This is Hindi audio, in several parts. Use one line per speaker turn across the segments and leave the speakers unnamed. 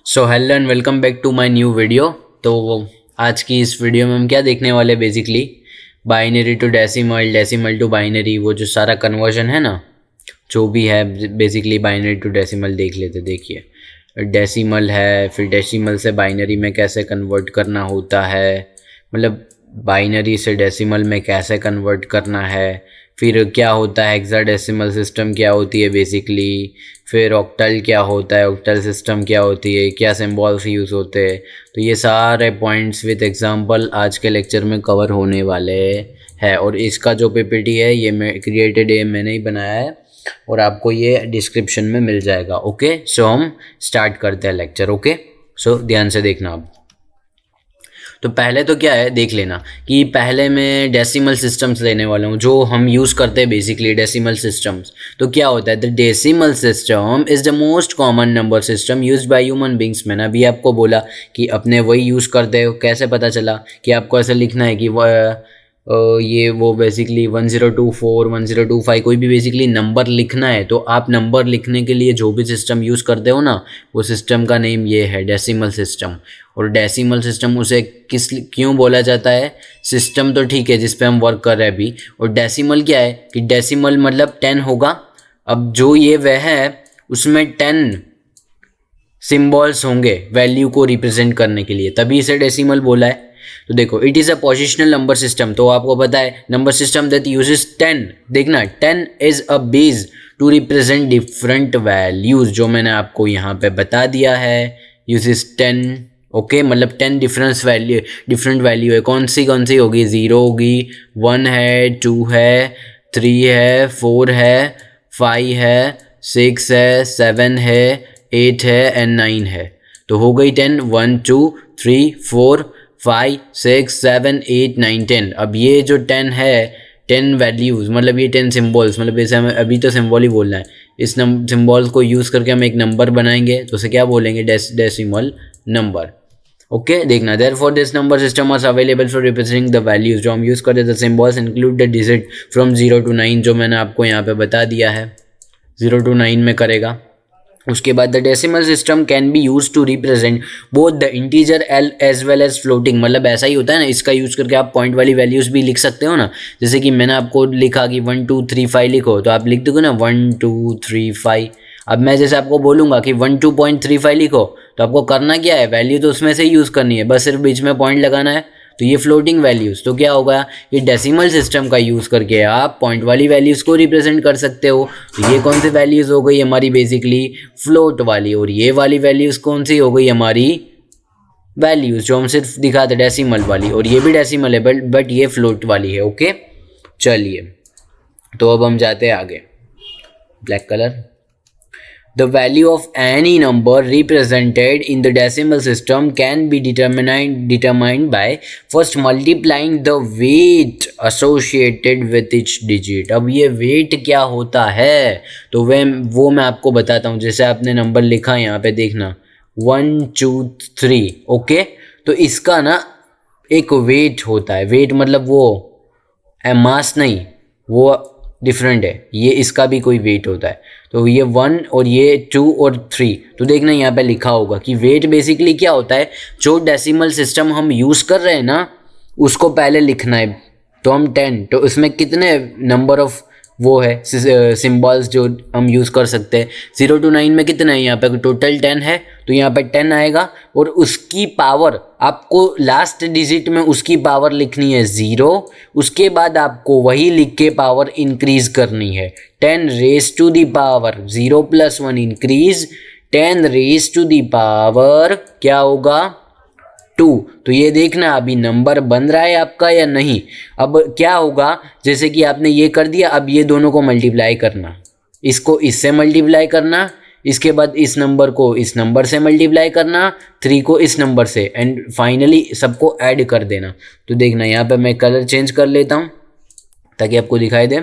So hello and welcome back to my new video. तो आज की इस वीडियो में हम क्या देखने वाले basically binary to decimal, decimal to binary, वो जो सारा कन्वर्जन है ना, जो भी है बेसिकली बाइनरी टू डेसिमल देख लेते। देखिए डेसिमल है, फिर डेसिमल से बाइनरी में कैसे कन्वर्ट करना होता है, मतलब बाइनरी से डेसिमल में कैसे कन्वर्ट करना है, फिर क्या होता है हेक्साडेसिमल सिस्टम क्या होती है बेसिकली, फिर ऑक्टल क्या होता है, ऑक्टल सिस्टम क्या होती है, क्या सिंबल्स यूज़ होते हैं। तो ये सारे पॉइंट्स विद एग्जांपल आज के लेक्चर में कवर होने वाले हैं। और इसका जो पीपीटी है ये मैं क्रिएटेड है, मैंने ही बनाया है और आपको ये डिस्क्रिप्शन में मिल जाएगा। ओके, सो हम स्टार्ट करते हैं लेक्चर। ओके, सो ध्यान से देखना आप। तो पहले तो क्या है देख लेना कि पहले मैं डेसिमल सिस्टम्स लेने वाला हूँ जो हम यूज़ करते हैं बेसिकली डेसिमल सिस्टम्स। तो क्या होता है, the decimal system is the most common number system used by human beings. मैंने अभी आपको बोला कि अपने वही यूज़ करते हो। कैसे पता चला कि आपको ऐसा लिखना है कि ये वो बेसिकली 1024 1025 कोई भी बेसिकली नंबर लिखना है, तो आप नंबर लिखने के लिए जो भी सिस्टम यूज़ करते हो ना, वो सिस्टम का नेम ये है डेसिमल सिस्टम। और डेसिमल सिस्टम उसे क्यों बोला जाता है, सिस्टम तो ठीक है जिस पे हम वर्क कर रहे हैं अभी, और डेसिमल क्या है कि डेसिमल मतलब 10 होगा। अब जो ये वह है उसमें 10 सिम्बॉल्स होंगे वैल्यू को रिप्रेजेंट करने के लिए, तभी इसे डेसिमल बोला है। तो देखो it is a positional number system, तो आपको पता है नंबर सिस्टम दैट यूजेस 10। देखना 10 is a base to represent different values, जो मैंने आपको यहाँ पे बता दिया है। यूजेस 10, ओके, मतलब 10 डिफरेंट वैल्यू है। कौन सी होगी, 0 होगी, 1 है, 2 है, 3 है, 4 है, 5 है, 6 है, 7 है, 8 है एंड 9 है। तो हो गई 10, 1 2 3 4 5 6 7 8 9 10। अब ये जो 10 है, 10 वैल्यूज़ मतलब ये 10 सिम्बॉल्स, मतलब जैसे हमें अभी तो सिम्बॉल ही बोलना है, इस सिम्बॉल्स को यूज़ करके हम एक नंबर बनाएंगे तो उसे क्या बोलेंगे, डेसिमल नंबर। ओके, देखना therefore this number system are available for representing the values, जो हम यूज़ करते the symbols include the digit from 0 to 9, जो मैंने आपको यहाँ पे बता दिया है 0 to 9 में करेगा। उसके बाद the decimal system can be use to represent both the integral as well as floating, मतलब ऐसा ही होता है ना, इसका यूज करके आप पॉइंट वाली वैल्यूज भी लिख सकते हो ना। जैसे कि मैंने आपको लिखा कि 1 2 3 5 लिखो, तो आप लिख दोगे ना 1 2 3 5। अब मैं जैसे आपको बोलूँगा कि 12.35 लिखो, तो आपको करना क्या है, वैल्यू तो उसमें से ही यूज़ करनी है, बस सिर्फ बीच में पॉइंट लगाना है। तो ये फ्लोटिंग वैल्यूज़, तो क्या होगा, ये डेसिमल सिस्टम का यूज़ करके आप पॉइंट वाली वैल्यूज़ को रिप्रेजेंट कर सकते हो। तो ये कौन सी वैल्यूज़ हो गई हमारी, बेसिकली फ्लोट वाली, और ये वाली वैल्यूज़ कौन सी हो गई हमारी, वैल्यूज़ जो हम सिर्फ दिखाते डेसिमल वाली, और ये भी डेसिमल है बट ये फ्लोट वाली है। ओके, चलिए तो अब हम जाते हैं आगे। Black colour, the value of any number represented in the decimal system can be determined by first multiplying the weight associated with each digit। अब ये weight क्या होता है, तो वो मैं आपको बताता हूँ। जैसे आपने नंबर लिखा यहाँ पे देखना 1 2 3, ओके, तो इसका ना एक weight होता है। weight मतलब वो मास नहीं, वो डिफरेंट है, ये इसका भी कोई वेट होता है। तो ये 1 और ये 2 और 3, तो देखना यहाँ पे लिखा होगा कि वेट बेसिकली क्या होता है, जो डेसिमल सिस्टम हम यूज़ कर रहे हैं ना उसको पहले लिखना है। तो हम 10, तो उसमें कितने नंबर ऑफ वो है सिम्बॉल्स जो हम यूज़ कर सकते हैं। 0 to 9 में कितना है, यहाँ पे टोटल 10 है, तो यहाँ पे 10 आएगा, और उसकी पावर आपको लास्ट डिजिट में उसकी पावर लिखनी है 0। उसके बाद आपको वही लिख के पावर इंक्रीज करनी है, 10 raise to the power 0 + 1 increase 10 raise to the power क्या होगा 2। तो ये देखना अभी नंबर बन रहा है आपका या नहीं। अब क्या होगा, जैसे कि आपने ये कर दिया, अब ये दोनों को मल्टीप्लाई करना, इसको इससे मल्टीप्लाई करना, इसके बाद इस नंबर को इस नंबर से मल्टीप्लाई करना, 3 को इस नंबर से, एंड फाइनली सबको ऐड कर देना। तो देखना यहाँ पे मैं कलर चेंज कर लेता हूँ ताकि आपको दिखाई दे।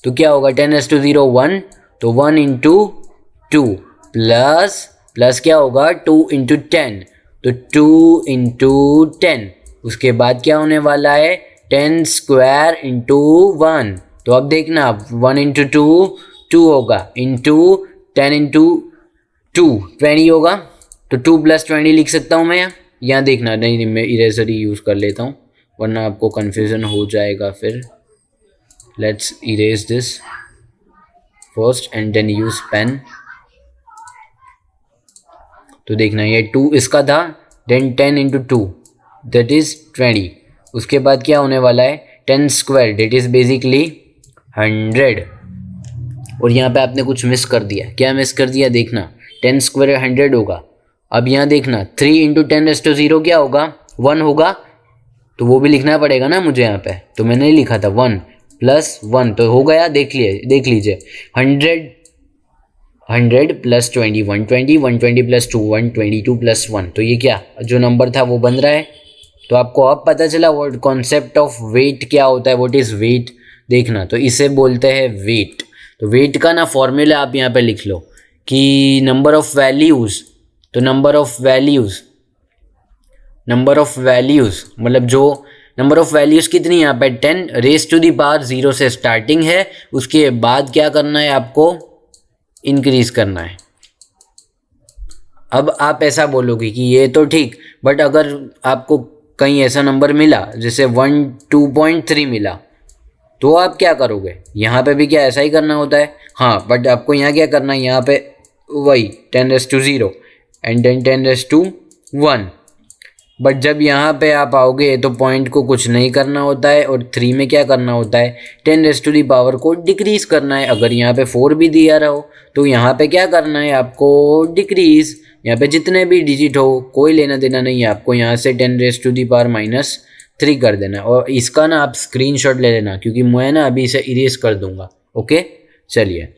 तो क्या होगा 10⁻0 1, तो 1 × 2 प्लस क्या होगा 2 × 10, तो 2 × 10। उसके बाद क्या होने वाला है 10 स्क्वायर × 1। तो अब देखना 1 × 2 2 होगा, इंटू 10 × 2 20 होगा, तो 2 + 20 लिख सकता हूँ मैं यहाँ देखना, नहीं मैं इरेजर ही यूज़ कर लेता हूँ वरना आपको कन्फ्यूज़न हो जाएगा फिर। Let's erase this first and then use pen. तो देखना ये 2 इसका था, देन 10 × 2 दैट इज़ 20। उसके बाद क्या होने वाला है 10² दैट इज़ बेसिकली 100। और यहाँ पे आपने कुछ मिस कर दिया। क्या मिस कर दिया देखना, 10² 100 होगा। अब यहाँ देखना 3 × 10⁻0 क्या होगा 1 होगा, तो वो भी लिखना पड़ेगा ना मुझे यहाँ पे, तो मैंने नहीं लिखा था 1 + 1 तो हो गया। देख लीजिए 100 + 20 120 120 + 2 122 + 1, तो ये क्या जो नंबर था वो बन रहा है। तो आपको अब पता चला व्हाट कॉन्सेप्ट ऑफ वेट क्या होता है, व्हाट इज़ वेट। देखना तो इसे बोलते हैं वेट। तो वेट का ना फॉर्मूला आप यहाँ पे लिख लो कि नंबर ऑफ वैल्यूज़, तो नंबर ऑफ वैल्यूज़ मतलब जो नंबर ऑफ वैल्यूज़ कितनी यहाँ पे 10⁻0 से स्टार्टिंग है, उसके बाद क्या करना है आपको इंक्रीज करना है। अब आप ऐसा बोलोगे कि ये तो ठीक, बट अगर आपको कहीं ऐसा नंबर मिला जैसे 2.3 मिला तो आप क्या करोगे, यहाँ पे भी क्या ऐसा ही करना होता है। हाँ बट आपको यहाँ क्या करना है, यहाँ पे वही 10⁻0 एंड देन 10⁻1। बट जब यहाँ पे आप आओगे तो पॉइंट को कुछ नहीं करना होता है, और 3 में क्या करना होता है 10⁻⁴ को डिक्रीज करना है। अगर यहाँ पे 4 भी दिया रहो तो यहाँ पे क्या करना है आपको डिक्रीज। यहाँ पे जितने भी डिजिट हो कोई लेना देना नहीं है, आपको यहाँ से 10⁻³ कर देना। और इसका ना आप स्क्रीनशॉट ले लेना क्योंकि मैं ना अभी इसे इरेज कर दूंगा। ओके चलिए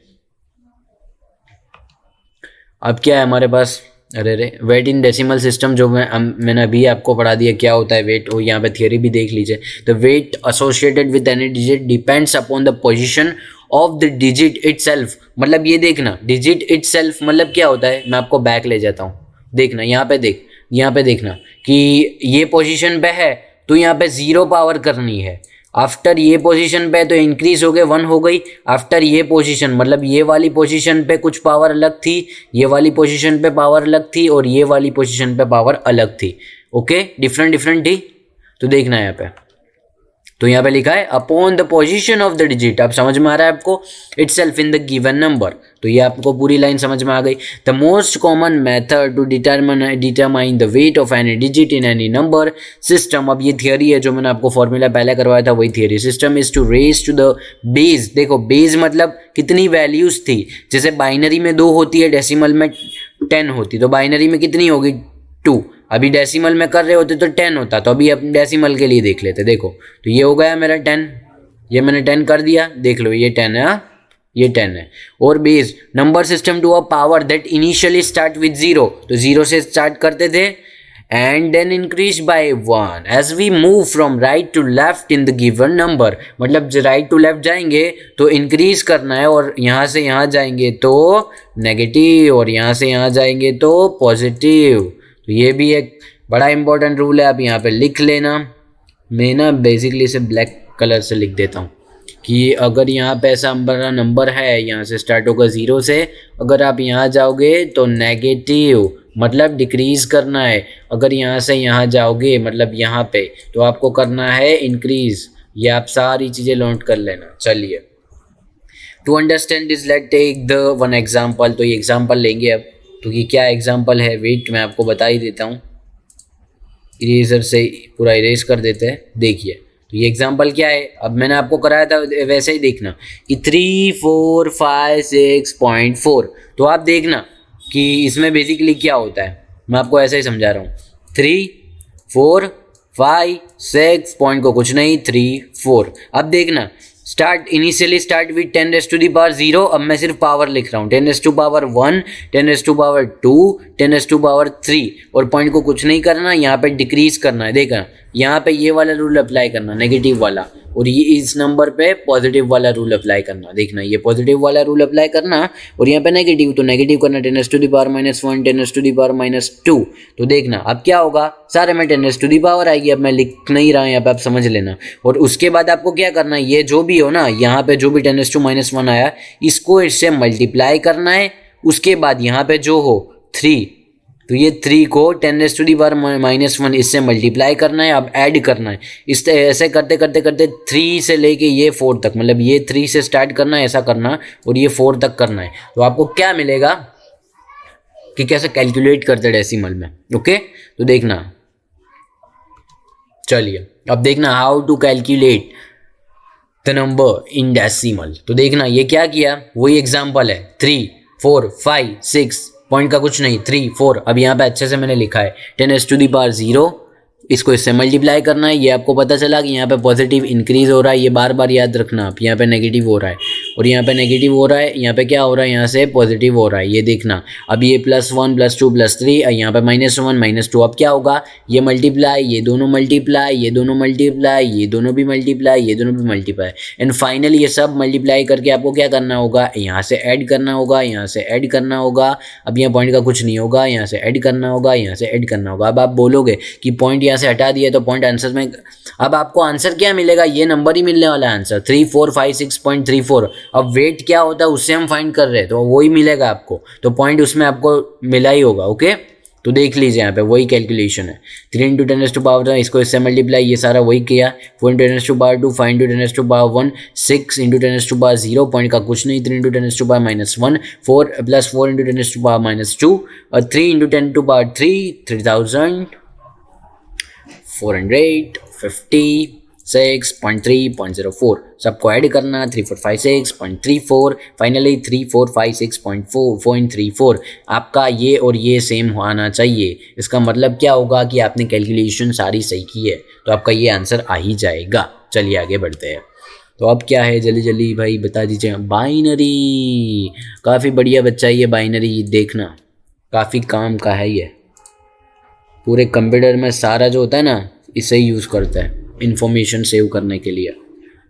अब क्या है हमारे पास, वेट इन डेसिमल सिस्टम जो मैंने अभी आपको पढ़ा दिया क्या होता है वेट, और यहाँ पे थियरी भी देख लीजिए। The weight associated with any digit depends upon the position of the digit itself. मतलब ये देखना डिजिट इटसेल्फ मतलब क्या होता है, मैं आपको बैक ले जाता हूँ। देखना यहाँ पे देखना कि ये पोजीशन पे है तो यहाँ पे 0 पावर करनी है। आफ्टर ये पोजीशन पे तो इंक्रीज हो गए 1 हो गई। आफ्टर ये पोजीशन मतलब ये वाली पोजीशन पे कुछ पावर अलग थी, ये वाली पोजीशन पे पावर अलग थी, और ये वाली पोजीशन पे पावर अलग थी। ओके डिफरेंट थी। तो देखना यहाँ पे, तो यहाँ पे लिखा है upon the position of the digit. अब समझ में आ रहा है आपको, itself in the given number. तो ये आपको पूरी लाइन समझ में आ गई। The most common method to determine the weight of any digit in any number system. अब ये थियरी है जो मैंने आपको फॉर्मूला पहले करवाया था, वही theory. System is to raise to the base. देखो बेस मतलब कितनी वैल्यूज थी, जैसे बाइनरी में 2 होती है, डेसिमल में 10 होती, तो बाइनरी में कितनी होगी 2। अभी डेसिमल में कर रहे होते तो 10 होता, तो अभी अपन डेसिमल के लिए देख लेते। देखो तो ये हो गया मेरा 10, ये मैंने 10 कर दिया, देख लो ये 10 है। ये 10 है। और base number system to a power that initially start with 0, तो 0 से स्टार्ट करते थे and then increase by 1 as we move from right to left in the given number. मतलब राइट टू लेफ्ट जाएंगे तो इंक्रीज करना है, और यहाँ से यहाँ जाएंगे तो नेगेटिव, और यहाँ से यहाँ जाएंगे तो पॉजिटिव। तो ये भी एक बड़ा इंपॉर्टेंट रूल है, आप यहाँ पे लिख लेना। मैं ना बेसिकली इसे ब्लैक कलर से लिख देता हूँ कि अगर यहाँ पे ऐसा बड़ा नंबर है, यहाँ से स्टार्ट होगा 0 से, अगर आप यहाँ जाओगे तो नेगेटिव मतलब डिक्रीज करना है। अगर यहाँ से यहाँ जाओगे मतलब यहाँ पे तो आपको करना है इंक्रीज। ये आप सारी चीज़ें नोट कर लेना। चलिए to understand this let take the one example. तो ये एग्जाम्पल लेंगे अब, तो ये क्या एग्जाम्पल है वेट मैं आपको बता ही देता हूँ। इरेजर से पूरा इरेज कर देते हैं। देखिए तो ये एग्जाम्पल क्या है, अब मैंने आपको कराया था वैसे ही देखना कि 3 4 5 6.4। तो आप देखना कि इसमें बेसिकली क्या होता है, मैं आपको ऐसे ही समझा रहा हूँ। 3 4 5 6 पॉइंट को कुछ नहीं 3 4। अब देखना इनिशियली स्टार्ट विद 10⁻0। अब मैं सिर्फ पावर लिख रहा हूँ 10⁻1 10⁻2 10⁻3, और पॉइंट को कुछ नहीं करना, यहाँ पे डिक्रीज करना है। देखना यहाँ पे ये वाला रूल अप्लाई करना नेगेटिव वाला, और ये इस नंबर पे पॉजिटिव वाला रूल अप्लाई करना। देखना ये पॉजिटिव वाला रूल अप्लाई करना, और यहाँ पे नेगेटिव तो नेगेटिव करना 10⁻⁻1 10⁻2। तो देखना अब क्या होगा, सारे में 10⁻⁻ आएगी। अब मैं लिख नहीं रहा यहाँ पे, आप समझ लेना। और उसके बाद आपको क्या करना है, ये जो भी हो ना यहाँ पे जो भी 10⁻⁻1 आया इसको इससे मल्टीप्लाई करना है। उसके बाद यहाँ पे जो हो 3 तो ये 3 को 10⁻⁻1 इससे मल्टीप्लाई करना है, अब ऐड करना है। इस ऐसे करते करते करते 3 से लेके ये 4 तक, मतलब ये 3 से स्टार्ट करना है, ऐसा करना, और ये 4 तक करना है। तो आपको क्या मिलेगा कि कैसे कैलकुलेट करते डेसिमल में। ओके, तो देखना, चलिए अब देखना how to calculate the number in decimal. तो देखना ये क्या किया, वही एग्जांपल है, 3 4 5 6 पॉइंट का कुछ नहीं, 3 4। अब यहाँ पे अच्छे से मैंने लिखा है 10⁻�0, इसको इससे मल्टीप्लाई करना है। ये आपको पता चला कि यहाँ पे पॉजिटिव इंक्रीज हो रहा है, ये बार बार याद रखना आप। यहाँ पे नेगेटिव हो रहा है और यहाँ पे नेगेटिव हो रहा है, यहाँ पे क्या हो रहा है, यहाँ से पॉजिटिव हो रहा है, ये देखना। अब ये +1 +2 +3, यहाँ पे -1 -2। अब क्या होगा, ये मल्टीप्लाई, ये दोनों मल्टीप्लाई, ये दोनों मल्टीप्लाई, ये दोनों भी मल्टीप्लाई, ये दोनों भी मल्टीप्लाई, एंड फाइनली ये सब मल्टीप्लाई करके आपको क्या करना होगा, यहाँ से ऐड करना होगा, यहाँ से ऐड करना होगा। अब यहाँ पॉइंट का कुछ नहीं होगा, यहाँ से ऐड करना होगा, यहाँ से ऐड करना होगा। अब आप बोलोगे कि पॉइंट यहाँ से हटा दिया तो पॉइंट आंसर में, अब आपको आंसर क्या मिलेगा, ये नंबर ही मिलने वाला है आंसर 3456.34। अब वेट क्या होता है उससे हम फाइंड कर रहे हैं, तो वही मिलेगा आपको, तो पॉइंट उसमें आपको मिला ही होगा। ओके, तो देख लीजिए यहाँ पे वही कैलकुलेशन है। 3 × 10⁻⁴, इसको इससे मल्टीप्लाई, ये सारा वही किया। 4 × 10⁻², 5 × 10⁻1, 6 × 10⁻0, पॉइंट का कुछ नहीं, 3 × 10⁻−1, 4 + 4 × 10⁻2, और 3 × 10⁻3, 3456.3.04। सबको ऐड करना, 3456.34, फाइनली 3456.4.34। आपका ये और ये सेम आना चाहिए। इसका मतलब क्या होगा कि आपने कैलकुलेशन सारी सही की है, तो आपका ये आंसर आ ही जाएगा। चलिए आगे बढ़ते हैं। तो अब क्या है, जल्दी जल्दी भाई बता दीजिए। बाइनरी, काफ़ी बढ़िया बच्चा है ये बाइनरी, देखना काफ़ी काम का है ये। पूरे कंप्यूटर में सारा जो होता है ना, इसे ही यूज़ करता है इंफॉर्मेशन सेव करने के लिए।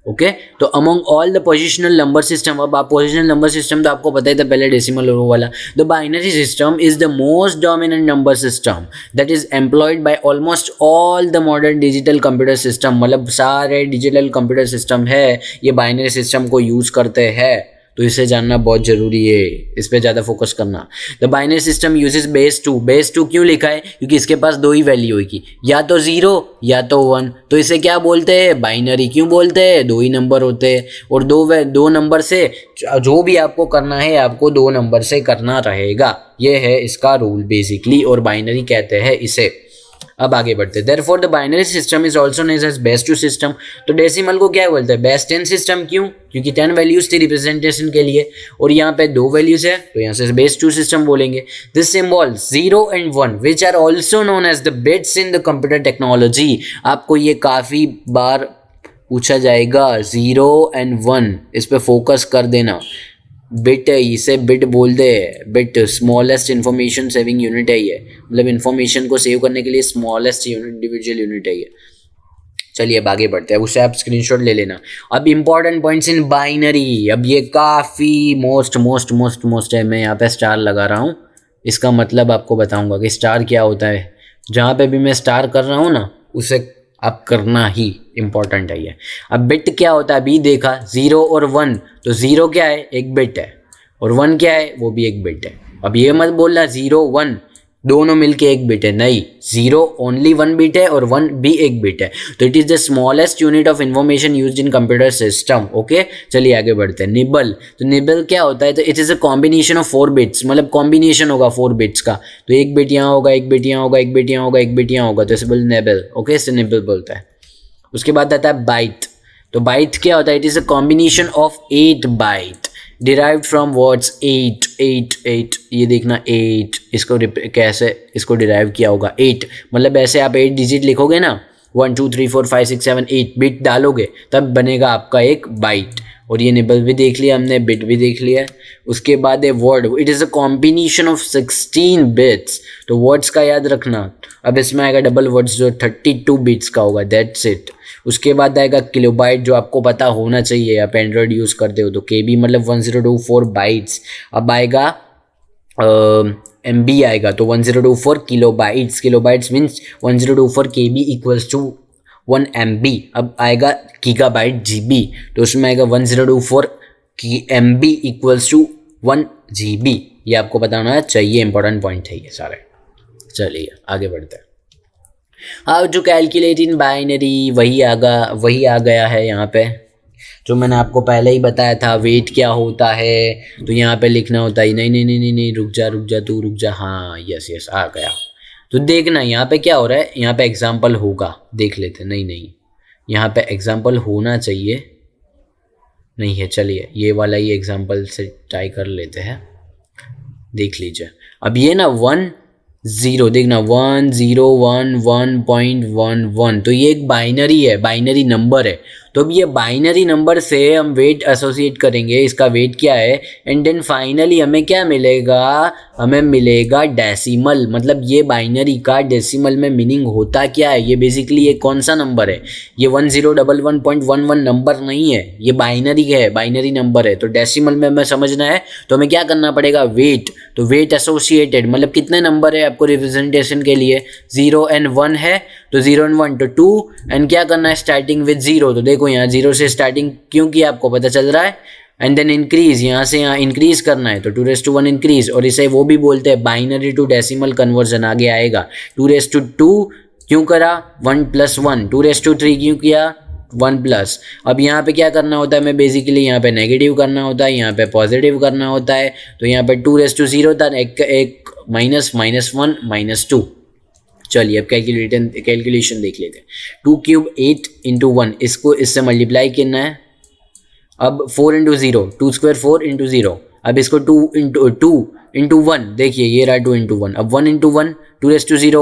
ओके, तो among all the positional number system, अब आप पोजिशनल नंबर सिस्टम तो आपको पता ही था पहले, डेसिमल वो वाला। The binary system is the most dominant number system that is employed by almost all the modern digital computer system. मतलब सारे डिजिटल कंप्यूटर सिस्टम है ये बाइनरी सिस्टम को यूज़ करते हैं, तो इसे जानना बहुत ज़रूरी है, इस पर ज़्यादा फोकस करना। The binary system uses base 2। Base 2 क्यों लिखा है, क्योंकि इसके पास दो ही वैल्यू होगी, या तो 0 या तो 1। तो इसे क्या बोलते हैं, बाइनरी। क्यों बोलते हैं, दो ही नंबर होते हैं, और दो नंबर से जो भी आपको करना है आपको 2 नंबर से करना रहेगा। ये है इसका रूल बेसिकली, और बाइनरी कहते हैं इसे। अब आगे बढ़ते हैं। Therefore the binary system is also known as base 2 system. तो डेसिमल को क्या बोलते हैं, बेस 10 सिस्टम। क्यों, क्योंकि 10 वैल्यूज थी रिप्रेजेंटेशन के लिए, और यहाँ पे 2 वैल्यूज है, तो यहाँ से बेस 2 सिस्टम बोलेंगे। This symbol 0 and 1 which are also known as the bits in the computer technology. आपको ये काफ़ी बार पूछा जाएगा, 0 and 1, इस पर फोकस कर देना। बिट है, इसे बिट बोलते हैं। Bit smallest information saving unit है ये, मतलब इंफॉर्मेशन को सेव करने के लिए स्मॉलेस्ट इंडिविजुअल यूनिट है ये। चलिए अब आगे बढ़ते हैं, उससे आप स्क्रीनशॉट ले लेना। अब इंपॉर्टेंट पॉइंट्स इन बाइनरी, अब ये काफ़ी मोस्ट है। मैं यहाँ पे स्टार लगा रहा हूँ, इसका मतलब आपको बताऊँगा कि स्टार क्या होता है। जहाँ पे भी मैं स्टार कर रहा हूँ ना, उसे आप करना ही इम्पॉर्टेंट है ये। अब बिट क्या होता है, अभी देखा 0 और 1, तो 0 क्या है, एक बिट है, और 1 क्या है, वो भी एक बिट है। अब ये मत बोलना 0 1 दोनों मिलके एक बिट है, नहीं, 0 ओनली 1 बिट है और 1 भी एक बिट है। तो it is the smallest unit of information used in computer system. Okay, चलिए आगे बढ़ते हैं। निबल, तो निबल क्या होता है, तो it is a combination of 4 bits, मतलब कॉम्बिनेशन होगा 4 बिट्स का। तो एक बिट यहाँ होगा, एक बिट यहाँ होगा, एक बिट यहाँ होगा, एक बिट यहाँ होगा, तो इसे बोलते निबल। ओके, इसे निबल बोलता है। उसके बाद आता है बाइट। तो बाइट क्या होता है, it is a combination of 8 byte derived from words 8 8 8। ये देखना 8, इसको कैसे इसको डिराइव किया होगा 8, मतलब ऐसे आप 8 डिजिट लिखोगे ना, 1 2 3 4 5 6 7 8 बिट डालोगे तब बनेगा आपका एक बाइट। और ये निबल भी देख लिया हमने, बिट भी देख लिया। उसके बाद है word, it is a combination of 16 bits. तो वर्ड्स का याद रखना। अब इसमें आएगा डबल वर्ड्स जो 32 बिट्स का होगा, दैट्स इट। उसके बाद आएगा किलोबाइट, जो आपको पता होना चाहिए, आप एंड्रॉयड यूज़ करते हो तो KB मतलब 1024 बाइट्स। अब आएगा MB आएगा, तो 1024 kilobytes. Kilobytes means 1024 KB equals to 1 MB। अब आएगा गीगाबाइट GB, तो उसमें आएगा 1024 MB इक्वल्स टू 1 GB। ये आपको बताना चाहिए, इंपॉर्टेंट पॉइंट है ये सारे। चलिए आगे बढ़ते हैं। How to calculate in binary, वही आ गया है यहाँ पे जो मैंने आपको पहले ही बताया था। वेट क्या होता है, तो यहाँ पे लिखना होता है, नहीं, रुक जा, हाँ यस आ गया। तो देखना यहाँ पे क्या हो रहा है, यहाँ पे एग्जाम्पल होगा, देख लेते हैं। नहीं, यहाँ पे एग्जाम्पल होना चाहिए, नहीं है। चलिए ये वाला ही एग्जाम्पल से ट्राई कर लेते हैं, देख लीजिए। अब ये ना 1 0, देखना 1 0 1 1.11, तो ये एक बाइनरी है, बाइनरी नंबर है। तो अब ये बाइनरी नंबर से हम वेट एसोसिएट करेंगे, इसका वेट क्या है, एंड देन फाइनली हमें क्या मिलेगा, हमें मिलेगा डेसिमल। मतलब ये बाइनरी का डेसिमल में मीनिंग होता क्या है, ये बेसिकली ये कौन सा नंबर है, ये 1011.11 नंबर नहीं है, ये बाइनरी है, बाइनरी नंबर है। तो डेसिमल में हमें समझना है तो हमें क्या करना पड़ेगा, वेट। तो वेट एसोसिएटेड मतलब कितने नंबर है आपको रिप्रेजेंटेशन के लिए, 0 and 1 है, तो 0 and 1 तो 2, एंड क्या करना है, स्टार्टिंग विद 0। तो देखो यहाँ 0 से स्टार्टिंग क्यों किया आपको पता चल रहा है, एंड देन इंक्रीज, यहाँ से यहाँ इंक्रीज करना है, तो 2 1 इंक्रीज। और इसे वो भी बोलते हैं बाइनरी टू डेसिमल कन्वर्जन, आगे आएगा। 2 क्यों करा, 1 + 1, 2 क्यों किया, 1+। अब यहाँ पे क्या करना होता है, हमें बेसिकली यहाँ पे नेगेटिव करना होता है, यहाँ पे पॉजिटिव करना होता है। तो यहाँ पे 2 था, एक -, -1 -2। चलिए अब कैलकुलेशन देख लेते हैं। 2 क्यूब 8 × 1, इसको इससे मल्टीप्लाई करना है। अब 4 × 0, 2 स्क्वायर 4 × 0। अब इसको 2 × 1, देखिए ये रहा 2 × 1। अब 1 × 1, 2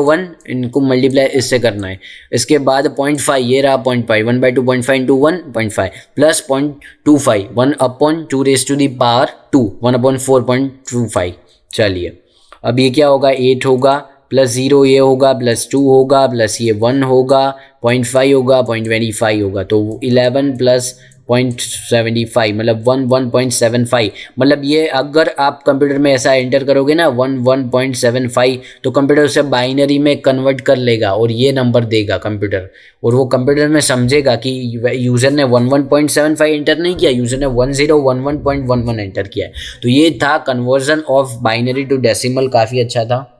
1, इनको मल्टीप्लाई इससे करना है। इसके बाद 0.5, ये रहा 0.5, 1/2 0.5 × 1 0.5 प्लस 0.25, 1/2 1/4.25। चलिए अब ये क्या होगा, 8 होगा, प्लस 0 ये होगा, प्लस 2 होगा, प्लस ये 1 होगा, 0.5 होगा, 0.25 होगा, तो 11 + 0.75 मतलब 1.75। मतलब ये अगर आप कंप्यूटर में ऐसा एंटर करोगे ना 1.75, तो कंप्यूटर उसे बाइनरी में कन्वर्ट कर लेगा और ये नंबर देगा कंप्यूटर। और वो कंप्यूटर में समझेगा कि यूज़र ने 1.75 एंटर नहीं किया, यूज़र ने 1011.11 एंटर किया है। तो ये था conversion of binary to decimal, काफ़ी अच्छा था।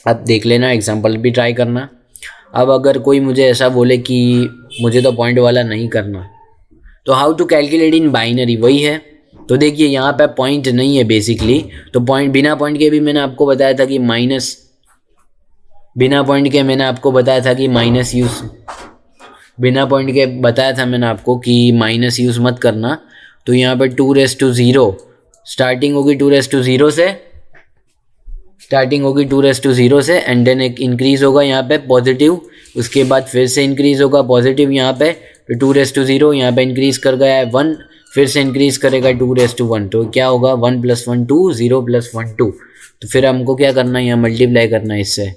अब देख लेना, एग्जाम्पल भी ट्राई करना। अब अगर कोई मुझे ऐसा बोले कि मुझे तो पॉइंट वाला नहीं करना, तो how to calculate in binary, वही है। तो देखिए यहाँ पे पॉइंट नहीं है बेसिकली, तो पॉइंट बिना पॉइंट के भी मैंने आपको बताया था कि माइनस, बिना पॉइंट के मैंने आपको बताया था कि माइनस यूज़, बिना पॉइंट के बताया था मैंने आपको कि माइनस यूज़ मत करना। तो यहाँ पे 2 स्टार्टिंग होगी 2 से, स्टार्टिंग होगी 2 से, एंड देन एक इंक्रीज़ होगा यहाँ पे पॉजिटिव, उसके बाद फिर से इंक्रीज़ होगा पॉजिटिव यहाँ पे, तो 2 यहाँ पे इंक्रीज़ कर गया है 1, फिर से इंक्रीज़ करेगा 2 तो क्या होगा 1 + 1 2, 0 + 1 2। तो फिर हमको क्या करना है, यहाँ मल्टीप्लाई करना है इससे।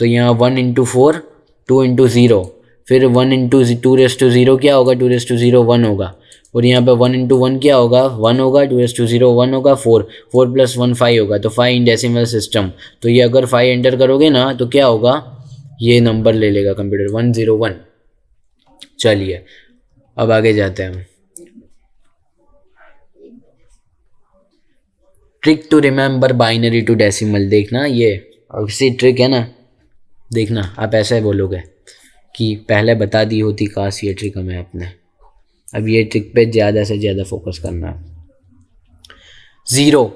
तो यहाँ 1 × 4, 2 × 0, फिर 1 × 2 क्या होगा, 2 1 होगा। और यहाँ पे 1 × 1 क्या होगा, 1 होगा, 2 1 होगा, 4 + 1 5 होगा, तो 5 इन डेसिमल सिस्टम। तो ये अगर 5 एंटर करोगे ना तो क्या होगा, ये नंबर ले लेगा कंप्यूटर 101। चलिए अब आगे जाते हैं। Trick to remember binary to decimal, देखना ये ऐसी ट्रिक है ना, देखना आप ऐसा ही बोलोगे कि पहले बता दी होती काश ये ट्रिक हमें अपने। अब ये ट्रिक पे ज़्यादा से ज़्यादा फोकस करना है। 0,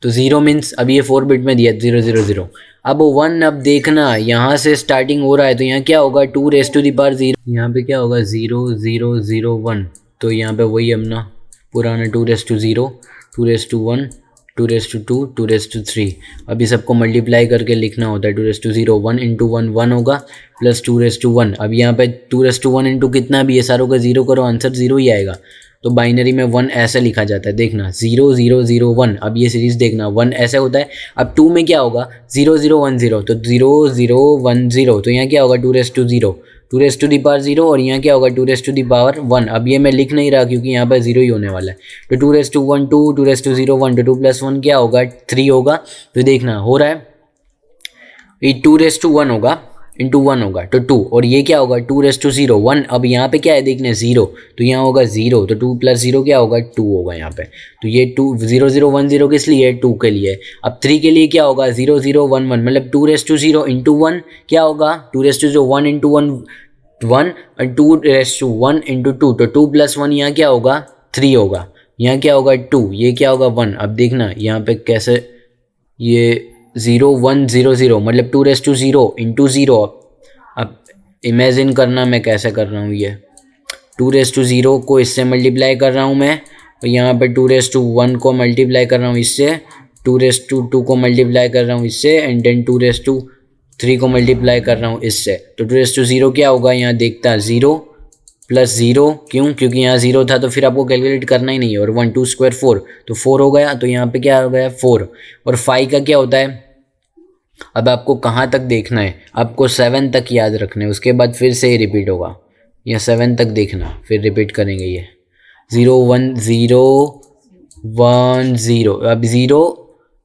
तो 0 मीन्स अब ये 4 बिट में दिया 0 0 0। अब 1, अब देखना यहाँ से स्टार्टिंग हो रहा है, तो यहाँ क्या होगा 2⁻0, यहाँ पे क्या होगा 0 0 0 1। तो यहाँ पे वही अपना पुराना 2⁻0, 2⁻1, 2⁻2, 2⁻3। अभी सबको मल्टीप्लाई करके लिखना होता है 2⁻0, 1 × 1 1 होगा, प्लस 2⁻1। अब यहाँ पे 2⁻1 इंटू कितना भी है सारों का 0 करो, आंसर 0 ही आएगा। तो बाइनरी में 1 ऐसे लिखा जाता है, देखना 0 0 0 1। अब ये सीरीज़ देखना 1 ऐसे होता है। अब 2 में क्या होगा 0 0 1 0, तो 0 0 1 0। तो यहाँ क्या होगा 2⁻0, 2⁻0 और यहाँ क्या होगा 2⁻1। अब ये मैं लिख नहीं रहा क्योंकि यहाँ पर 0 ही होने वाला है। तो 2⁻1 2, 2⁻0 1, तो 2 + 1 क्या होगा 3 होगा। तो देखना हो रहा है ये 2⁻1 होगा, इंटू 1 होगा तो 2, और ये क्या होगा 2⁻0 1। अब यहाँ पे क्या है देखने 0, तो यहाँ होगा 0, तो 2 + 0 क्या होगा 2 होगा यहाँ पे। तो ये 2 0 0 1 0 किस लिए है 2 के लिए। अब 3 के लिए क्या होगा 0 0 1 1, मतलब 2⁻0 इंटू 1 क्या होगा 2⁻0 1 इंटू 1 1 और 2⁻1 इंटू 2, तो 2 + 1 यहाँ क्या होगा 3 होगा, यहाँ क्या होगा 2, ये क्या होगा 1। अब देखना यहाँ पे कैसे ये 0 1 0 0 मतलब 2⁻0 इंटू 0। अब इमेजिन करना मैं कैसे कर रहा हूँ, ये 2⁻0 को इससे मल्टीप्लाई कर रहा हूँ मैं, और यहाँ पे 2⁻1 को मल्टीप्लाई कर रहा हूँ इससे, 2⁻2 को मल्टीप्लाई कर रहा हूँ इससे, एंड देन 2⁻3 को मल्टीप्लाई कर रहा हूँ इससे। तो 2⁻0 क्या होगा यहाँ देखता 0 + 0, क्यों क्योंकि यहाँ 0 था तो फिर आपको कैलकुलेट करना ही नहीं है, और 1 2 स्क्वायर 4, तो 4 हो गया, तो यहाँ पे क्या हो गया 4। और 5 का क्या होता है, अब आपको कहाँ तक देखना है, आपको 7 तक याद रखना है, उसके बाद फिर से ही रिपीट होगा, या 7 तक देखना फिर रिपीट करेंगे ये 0 1 0 1 0। अब 0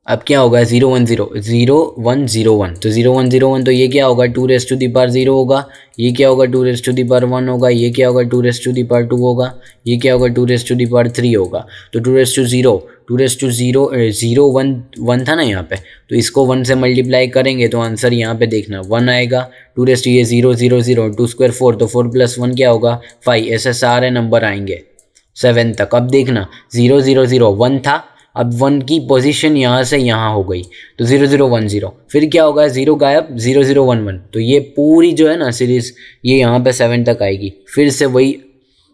अब क्या होगा 0 1 0 0 1 0 1, तो 0 1 0 1, तो ये क्या होगा 2⁻0 होगा, ये क्या होगा 2⁻1 होगा, ये क्या होगा 2⁻2 होगा, ये क्या होगा 2⁻3 होगा। तो 2⁻0 0 1 1 था ना यहाँ पे, तो इसको 1 से मल्टीप्लाई करेंगे तो आंसर यहाँ पे देखना 1 आएगा। 2 ये 0 0 0 2 स्क्वायर 4, तो 4 + 1 क्या होगा 5, ऐसे सारे नंबर आएंगे 7 तक। अब देखना 0 0 0 1 था, अब 1 की पोजीशन यहाँ से यहाँ हो गई, तो 0 0 1 0, फिर क्या होगा 0 गायब 0 0 1 1, तो ये पूरी जो है ना सीरीज ये यहाँ पे 7 तक आएगी, फिर से वही,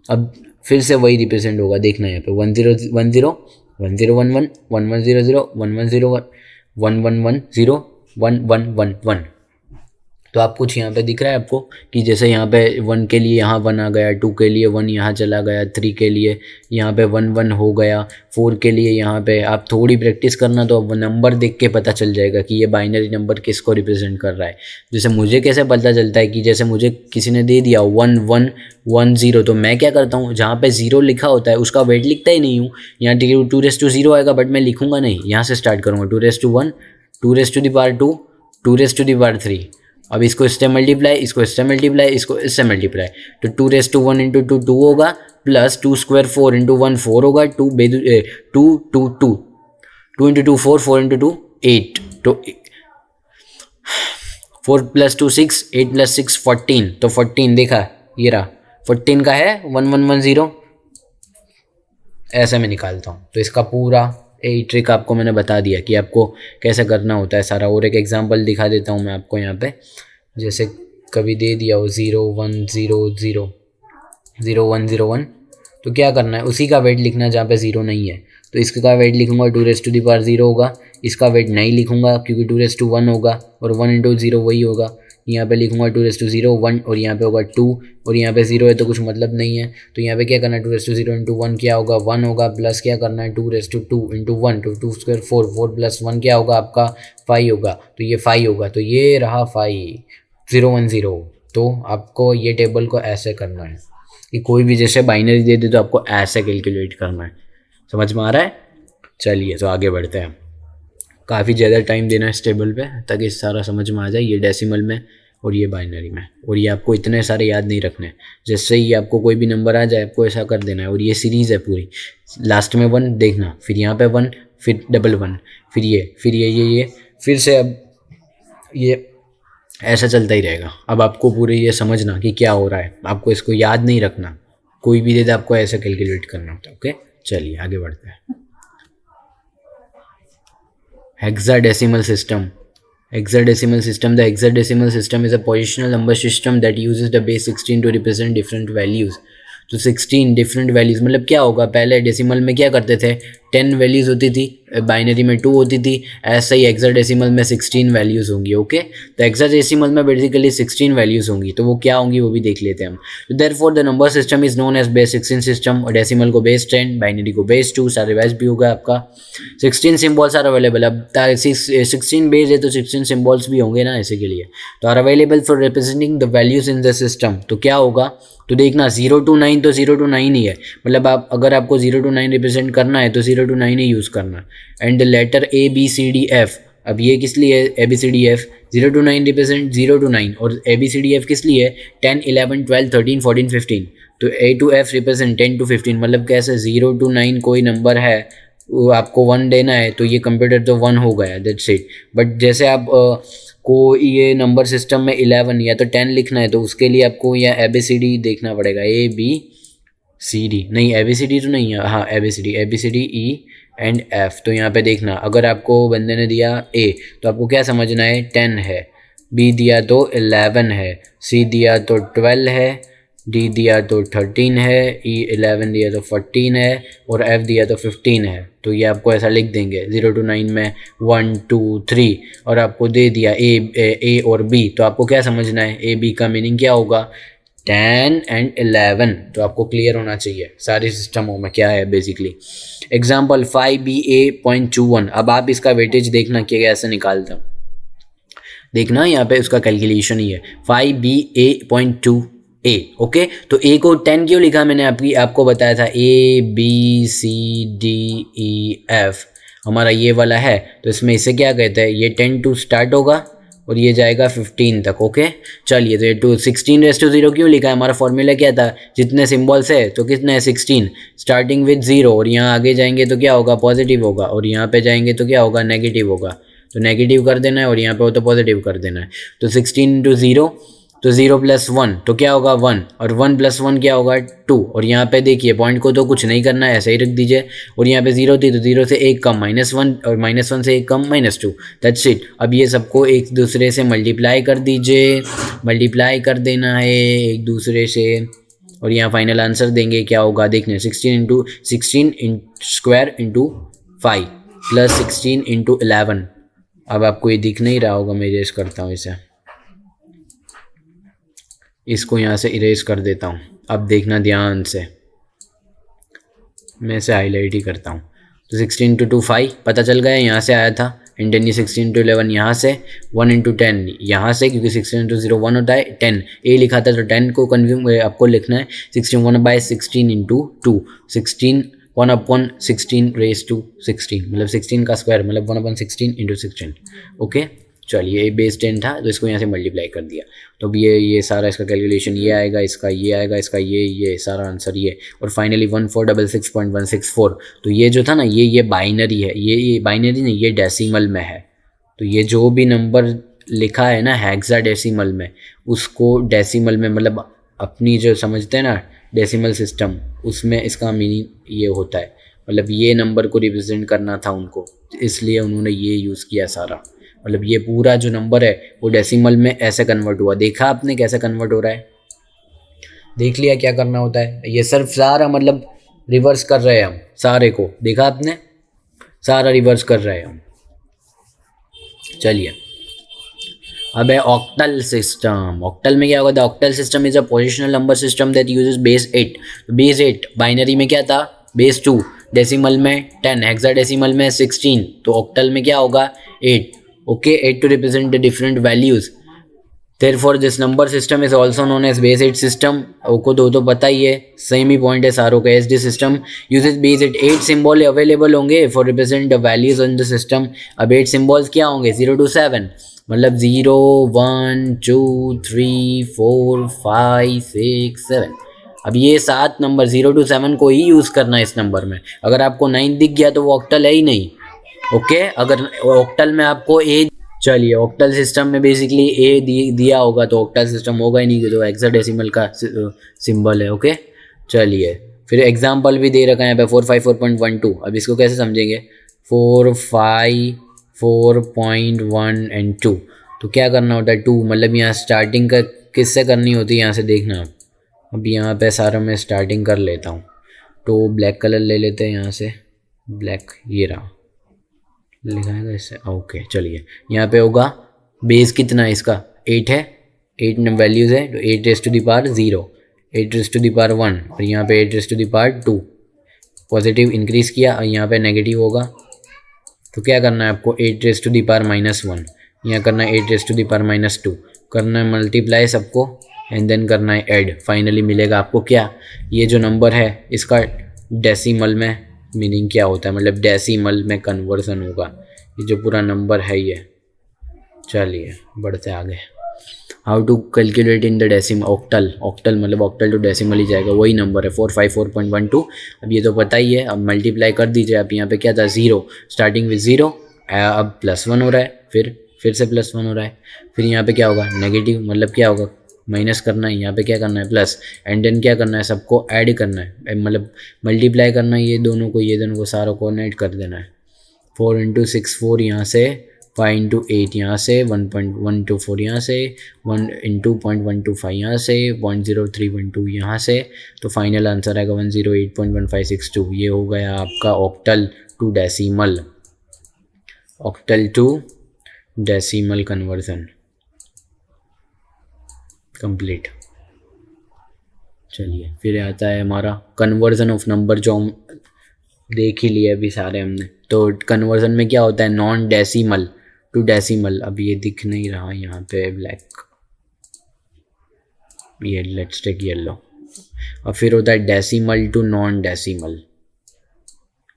अब फिर से वही रिप्रेजेंट होगा, देखना यहाँ पे 1 0 1 0 1 0 1 1 1 1 0 0 1 1 0 1 1 1 1 0 1 1 1 1। तो आप कुछ यहाँ पे दिख रहा है आपको कि जैसे यहाँ पे 1 के लिए यहाँ 1 आ गया, 2 के लिए 1 यहाँ चला गया, 3 के लिए यहाँ पे 1 1 हो गया, 4 के लिए यहाँ पे। आप थोड़ी प्रैक्टिस करना तो अब नंबर देख के पता चल जाएगा कि ये बाइनरी नंबर किसको रिप्रेजेंट कर रहा है। जैसे मुझे कैसे पता चलता है कि जैसे मुझे किसी ने दे दिया 1 1 1 0, तो मैं क्या करता हूँ जहाँ पे 0 लिखा होता है उसका वेट लिखता ही नहीं हूँ। यहाँ 2⁻0 आएगा बट मैं लिखूंगा नहीं, यहाँ से स्टार्ट करूँगा 2⁻1 2⁻2 2⁻3। अब इसको इससे मल्टीप्लाई, इसको इससे मल्टीप्लाई, इसको इससे मल्टीप्लाई, तो 2⁻1 इंटू 2 2 होगा, प्लस 2 स्क्वायर 4 इंटू 1 4 होगा, 2 2 2 2 2 इंटू 2 4 4 इंटू 2 8, तो 4 + 2 6 8 + 6 14, तो 14 देखा ये रहा 14 का है 1 1 1 0, ऐसे मैं निकालता हूँ। तो इसका पूरा यही ट्रिक आपको मैंने बता दिया कि आपको कैसे करना होता है सारा। और एक एग्जांपल दिखा देता हूँ मैं आपको यहाँ पे, जैसे कभी दे दिया हो 0 1 0 0 0 1 0 1, तो क्या करना है उसी का वेट लिखना जहाँ पे 0 नहीं है, तो इसका वेट लिखूंगा 2⁻0 होगा, इसका वेट नहीं लिखूंगा क्योंकि 2⁻1 होगा, और 1 इंटू 0 वही होगा, यहाँ पे लिखूंगा 2⁻0 1, और यहाँ पे होगा 2, और यहाँ पे 0 है तो कुछ मतलब नहीं है, तो यहाँ पे क्या करना है 2⁻0 इंटू 1 क्या होगा 1 होगा, प्लस क्या करना है 2⁻2 इंटू 1 तो 2 स्क्वायर 4 4 + 1 क्या होगा आपका 5 होगा, तो ये 5 होगा, तो ये रहा 5 0 1 0। तो आपको ये टेबल को ऐसे करना है कि कोई भी जैसे बाइनरी दे दे तो आपको ऐसे कैलकुलेट करना है। समझ में आ रहा है? चलिए तो आगे बढ़ते हैं। काफ़ी ज़्यादा टाइम देना है इस टेबल पे ताकि सारा समझ में आ जाए, ये डेसिमल में और ये बाइनरी में, और ये आपको इतने सारे याद नहीं रखने, जैसे ही आपको कोई भी नंबर आ जाए आपको ऐसा कर देना है। और ये सीरीज़ है पूरी, लास्ट में 1 देखना, फिर यहाँ पे 1, फिर डबल 1, फिर ये फिर से, अब ये ऐसा चलता ही रहेगा। अब आपको पूरे ये समझना कि क्या हो रहा है, आपको इसको याद नहीं रखना, कोई भी दे दे आपको ऐसा कैलकुलेट करना होता है। ओके चलिए आगे बढ़ते हैं। Hexadecimal system. Hexadecimal system. The hexadecimal system is a positional number system that uses the base 16 to represent different values. तो 16 डिफरेंट वैल्यूज़ मतलब क्या होगा, पहले डेसिमल में क्या करते थे 10 वैल्यूज़ होती थी, बाइनरी में 2 होती थी, ऐसा ही हेक्साडेसिमल में 16 वैल्यूज़ होंगी। ओके तो हेक्साडेसिमल में बेसिकली 16 वैल्यूज़ होंगी, तो वो क्या होंगी वो भी देख लेते हैं हम। तो therefore the number system is known as base 16 system, और डेसिमल को बेस 10, बाइनरी को बेस 2, सारे वैस भी होगा आपका। 16 सिम्बॉल्स आर अवेलेबल, अब 16 बेस है तो 16 सिम्बॉल्स भी होंगे ना ऐसे के लिए, तो are available for representing the values in the system. तो क्या होगा, तो देखना 0 to 9 तो 0 to 9 ही है, मतलब आप अगर आपको 0 to 9 रिप्रेजेंट करना है तो 0 to 9 ही यूज़ करना। And the letter A B C D F, अब ये किस लिए है A B C D F, 0 to 9 represent 0 to 9 और ABCDF किस लिए है 10 11 12 13 14 15 तो A to F represent 10 to 15 मतलब कैसे 0 to 9 कोई नंबर है वो आपको 1 देना है तो ये कंप्यूटर तो 1 हो गया दैट्स इट। बट जैसे आप को ये नंबर सिस्टम में 11 या तो 10 लिखना है तो उसके लिए आपको या ABCD देखना पड़ेगा ABCD नहीं ABCD तो नहीं है हाँ ABCD E एंड F तो यहाँ पे देखना अगर आपको बंदे ने दिया A तो आपको क्या समझना है 10 है, B दिया तो 11 है, C दिया तो 12 है, D दिया तो 13 है, E 11 दिया तो 14 है और F दिया तो 15 है। तो ये आपको ऐसा लिख देंगे 0 to 9 में 1 2 3 और आपको दे दिया A और B तो आपको क्या समझना है A B का मीनिंग क्या होगा 10 एंड 11 तो आपको क्लियर होना चाहिए सारे सिस्टमों में क्या है बेसिकली। एग्जाम्पल 5BA.21 अब आप इसका वेटेज देखना कि कैसे निकालते हो देखना यहाँ पे उसका कैलकुलेशन ही है 5BA.2A ओके। तो A को 10 क्यों लिखा मैंने आपको बताया था ABCDEF हमारा ये वाला है तो इसमें इसे क्या कहते हैं ये 10 to स्टार्ट होगा और ये जाएगा 15 तक ओके। चलिए तो ये 16 क्यों लिखा है हमारा फॉर्मूला क्या था जितने सिम्बॉल्स है तो कितने है 16 स्टार्टिंग विद 0 और यहाँ आगे जाएंगे तो क्या होगा पॉजिटिव होगा और यहाँ पे जाएंगे तो क्या होगा नेगेटिव होगा तो नेगेटिव कर देना है और यहाँ पे हो तो पॉजिटिव कर देना है। तो 16 to 0 तो 0 + 1 तो क्या होगा 1 और 1 + 1 क्या होगा 2 और यहाँ पे देखिए पॉइंट को तो कुछ नहीं करना है ऐसे ही रख दीजिए और यहाँ पे 0 थी तो 0 से 1 कम -1 और -1 से 1 कम -2 दैट्स इट। अब ये सबको एक दूसरे से मल्टीप्लाई कर दीजिए मल्टीप्लाई कर देना है एक दूसरे से और यहाँ फाइनल आंसर देंगे क्या होगा देखने 16 स्क्वायर इंटू 5 + 16 × 11 अब आपको ये दिख नहीं रहा होगा मैं इरेज करता हूँ इसे इसको यहाँ से इरेज कर देता हूँ। अब देखना ध्यान से मैं इसे हाईलाइट ही करता हूँ तो 16 × 2 5 पता चल गया यहाँ से आया था एंड देन ये 16 × 11 यहाँ से 1 × 10 यहाँ से क्योंकि 16 × 0 1 होता है 10 ए लिखा था तो 10 को कन्फ्यूम आपको लिखना है 1/16 × 2 16 1/16 रेज टू 16 मतलब 16 का स्क्वायर मतलब 1/16 × 16 ओके। चलिए ये बेस 10 था तो इसको यहाँ से मल्टीप्लाई कर दिया तो अब ये सारा इसका कैलकुलेशन ये आएगा इसका ये आएगा इसका ये सारा आंसर ये और फाइनली 1466.164 तो ये जो था ना ये बाइनरी है ये बाइनरी नहीं ये डेसिमल में है तो ये जो भी नंबर लिखा है ना हेक्साडेसिमल में उसको डेसिमल में मतलब अपनी जो समझते हैं ना डेसिमल सिस्टम उसमें इसका मीनिंग ये होता है मतलब ये नंबर को रिप्रेजेंट करना था उनको इसलिए उन्होंने ये यूज़ किया सारा मतलब ये पूरा जो नंबर है वो डेसिमल में ऐसे कन्वर्ट हुआ देखा आपने कैसे कन्वर्ट हो रहा है देख लिया क्या करना होता है ये सिर्फ सारा मतलब रिवर्स कर रहे हैं हम सारे को देखा आपने सारा रिवर्स कर रहे हैं हम। चलिए अब है ऑक्टल सिस्टम ऑक्टल में क्या होगा the octal system is a positional number system that uses base 8 base 8 binary में क्या था बेस 2 डेसिमल में 10 हेक्साडेसिमल में 16 तो ऑक्टल में क्या होगा 8 okay 8 to represent the different values therefore this number system is also known as base 8 system आपको तो पता ही है सेम ही पॉइंट है सारों का SD system uses base 8 symbol available होंगे for represent the values on the system अब 8 सिंबल्स क्या होंगे 0 to 7 मतलब 0 1 2 3 4 5 6 7 अब ये 7 नंबर 0 to 7 को ही यूज़ करना है इस नंबर में अगर आपको 9 दिख गया तो वो ऑक्टल है ही नहीं ओके अगर ऑक्टल में आपको ए चलिए ऑक्टल सिस्टम में बेसिकली ए दिया होगा तो ऑक्टल सिस्टम होगा ही नहीं तो हेक्साडेसिमल का सिंबल है ओके। चलिए फिर एग्जांपल भी दे रखा है यहाँ पे 454.12 अब इसको कैसे समझेंगे 454.1 एंड 2 तो क्या करना होता है 2 मतलब यहाँ स्टार्टिंग का किससे करनी होती है यहाँ से देखना आप अब यहाँ पे सारा मैं स्टार्टिंग कर लेता हूँ तो ब्लैक कलर ले लेते हैं यहाँ से ब्लैक ये रहा लिखाएगा इससे ओके। चलिए यहाँ पे होगा बेस कितना है इसका 8 है 8 वैल्यूज़ है तो 8 raise to the power 0 8 raise to the power 1 और यहाँ पे 8 raise to the power 2 positive increase किया और यहाँ पे नेगेटिव होगा तो क्या करना है आपको 8 रेज़ टू द पावर -1 यहाँ करना है 8 रेज़ टू द पावर -2 करना है मल्टीप्लाई सबको एंड देन करना है ऐड फाइनली मिलेगा आपको क्या ये जो नंबर है इसका डेसिमल में मीनिंग क्या होता है मतलब डेसिमल में कन्वर्सन होगा ये जो पूरा नंबर है ये चलिए बढ़ते आगे। How to calculate in the decimal octal, octal मतलब ऑक्टल टू डेसिमल ही जाएगा, वही नंबर है 454.12। अब ये तो पता ही है, अब मल्टीप्लाई कर दीजिए। अब यहाँ पे क्या था, ज़ीरो, स्टार्टिंग विद ज़ीरो, अब +1 हो रहा है, फिर से +1 हो रहा है, फिर यहाँ पे क्या होगा नेगेटिव, मतलब क्या होगा माइनस करना है, यहाँ पे क्या करना है प्लस, एंड देन क्या करना है सबको ऐड करना है, मतलब मल्टीप्लाई करना है ये दोनों को, ये दोनों को सारों को ऐड कर देना है। 4 × 6 4 यहाँ से, 5 × 8 यहाँ से, 1.124 यहाँ से, 1 × 0.125 यहाँ से, 0.0312 यहाँ से, तो फाइनल आंसर आएगा 108.1562। ये हो गया आपका octal to decimal, octal to decimal conversion complete. चलिए फिर आता है हमारा कन्वर्जन ऑफ नंबर, जो हम देख ही लिए अभी सारे हमने। तो कन्वर्जन में क्या होता है, नॉन डेसिमल टू डेसिमल। अब ये दिख नहीं रहा यहाँ पे ब्लैक, ये लेट्स टेक येलो। और फिर होता है डेसिमल टू नॉन डेसिमल,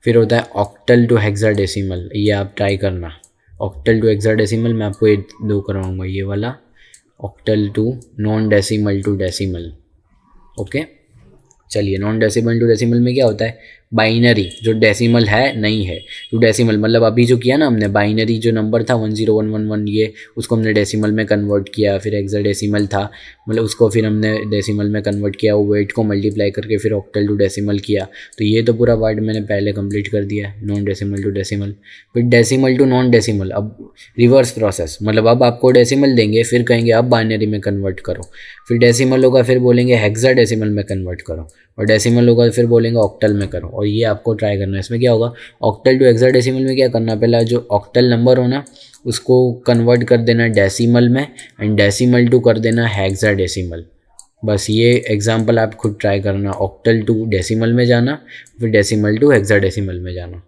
फिर होता है ऑक्टल टू हेक्साडेसिमल। ये आप ट्राई करना, ऑक्टल टू हेक्साडेसिमल मैं आपको ये दो करवाऊँगा, ये वाला octal to non decimal to decimal. Okay चलिए, नॉन डेसिमल टू डेसिमल में क्या होता है, बाइनरी जो डेसिमल है नहीं है टू डेसिमल, मतलब अभी जो किया ना हमने, बाइनरी जो नंबर था 10111 ये, उसको हमने डेसिमल में कन्वर्ट किया, फिर हेक्साडेसिमल था मतलब उसको फिर हमने डेसिमल में कन्वर्ट किया, वो वेट को मल्टीप्लाई करके फिर ऑक्टल टू डेसिमल किया। तो ये तो पूरा पार्ट मैंने पहले कंप्लीट कर दिया है, नॉन डेसिमल टू डेसिमल। फिर डेसिमल टू नॉन डेसिमल, अब रिवर्स प्रोसेस, मतलब अब आपको डेसिमल देंगे, फिर कहेंगे अब बाइनरी में कन्वर्ट करो, फिर डेसिमल होगा, फिर बोलेंगे हेक्साडेसिमल में कन्वर्ट करो, और डेसिमल होगा फिर बोलेंगे ऑक्टल में करो। और ये आपको ट्राई करना है। इसमें क्या होगा, ऑक्टल टू हेक्साडेसिमल में क्या करना, पहला जो ऑक्टल नंबर हो ना उसको कन्वर्ट कर देना डेसिमल में, एंड डेसिमल टू कर देना हेक्साडेसिमल। बस ये एग्जांपल आप खुद ट्राई करना, ऑक्टल टू डेसिमल में जाना, फिर डेसिमल टू हेक्साडेसिमल में जाना।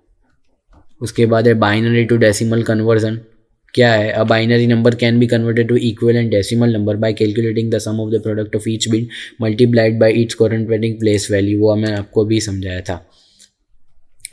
उसके बाद है बाइनरी टू डेसिमल कन्वर्जन। क्या है, a binary number can be converted to equivalent decimal number by calculating the sum of the product of each bit multiplied by each corresponding place value. वो मैं आपको भी समझाया था।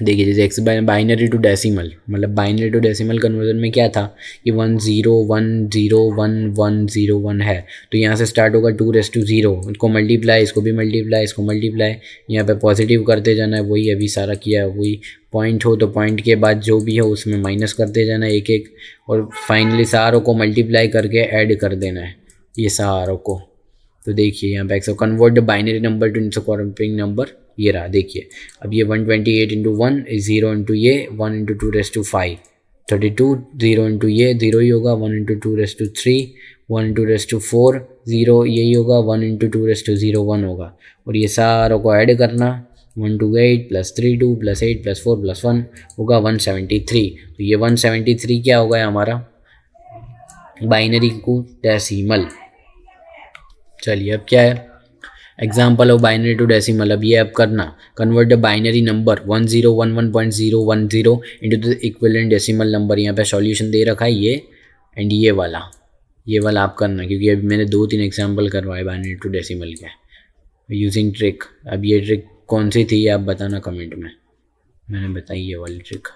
देखिए जैसे एक्स बाइनरी टू डेसिमल, मतलब बाइनरी टू डेसिमल कन्वर्जन में क्या था कि 10101101 है, तो यहाँ से स्टार्ट होगा 2⁻0, इसको मल्टीप्लाई, इसको भी मल्टीप्लाई, इसको मल्टीप्लाई, यहाँ पे पॉजिटिव करते जाना है, वही अभी सारा किया है। वही पॉइंट हो तो पॉइंट के बाद जो भी हो उसमें माइनस करते जाना है एक एक, और फाइनली सारों को मल्टीप्लाई करके ऐड कर देना है ये सारों को। तो देखिए यहाँ पे x convert the binary number two it's corresponding number, ये रहा देखिए। अब ये 128 × 1 0 × ये 1 × 2⁵, 32 0 × ये 0 ही होगा, 1 × 2⁵, 1 × 2⁴ 0 यही होगा, 1 × 2⁻0 1 होगा, और ये सारों को ऐड करना, 128 + 32 + 8 + 4 + 1 होगा 173। तो ये 173 क्या होगा हमारा बाइनरी को डेसिमल। चलिए अब क्या है, example of binary to decimal. अब ये अब करना, convert the binary number 1011.010 into the equivalent decimal number. यहाँ पे सॉल्यूशन दे रखा है ये, एंड ये वाला आप करना, क्योंकि अभी मैंने 2-3 एग्जाम्पल करवाए बाइनरी टू डेसिमल के यूजिंग ट्रिक। अब ये ट्रिक कौन सी थी ये आप बताना कमेंट में, मैंने बताई ये वाली ट्रिक।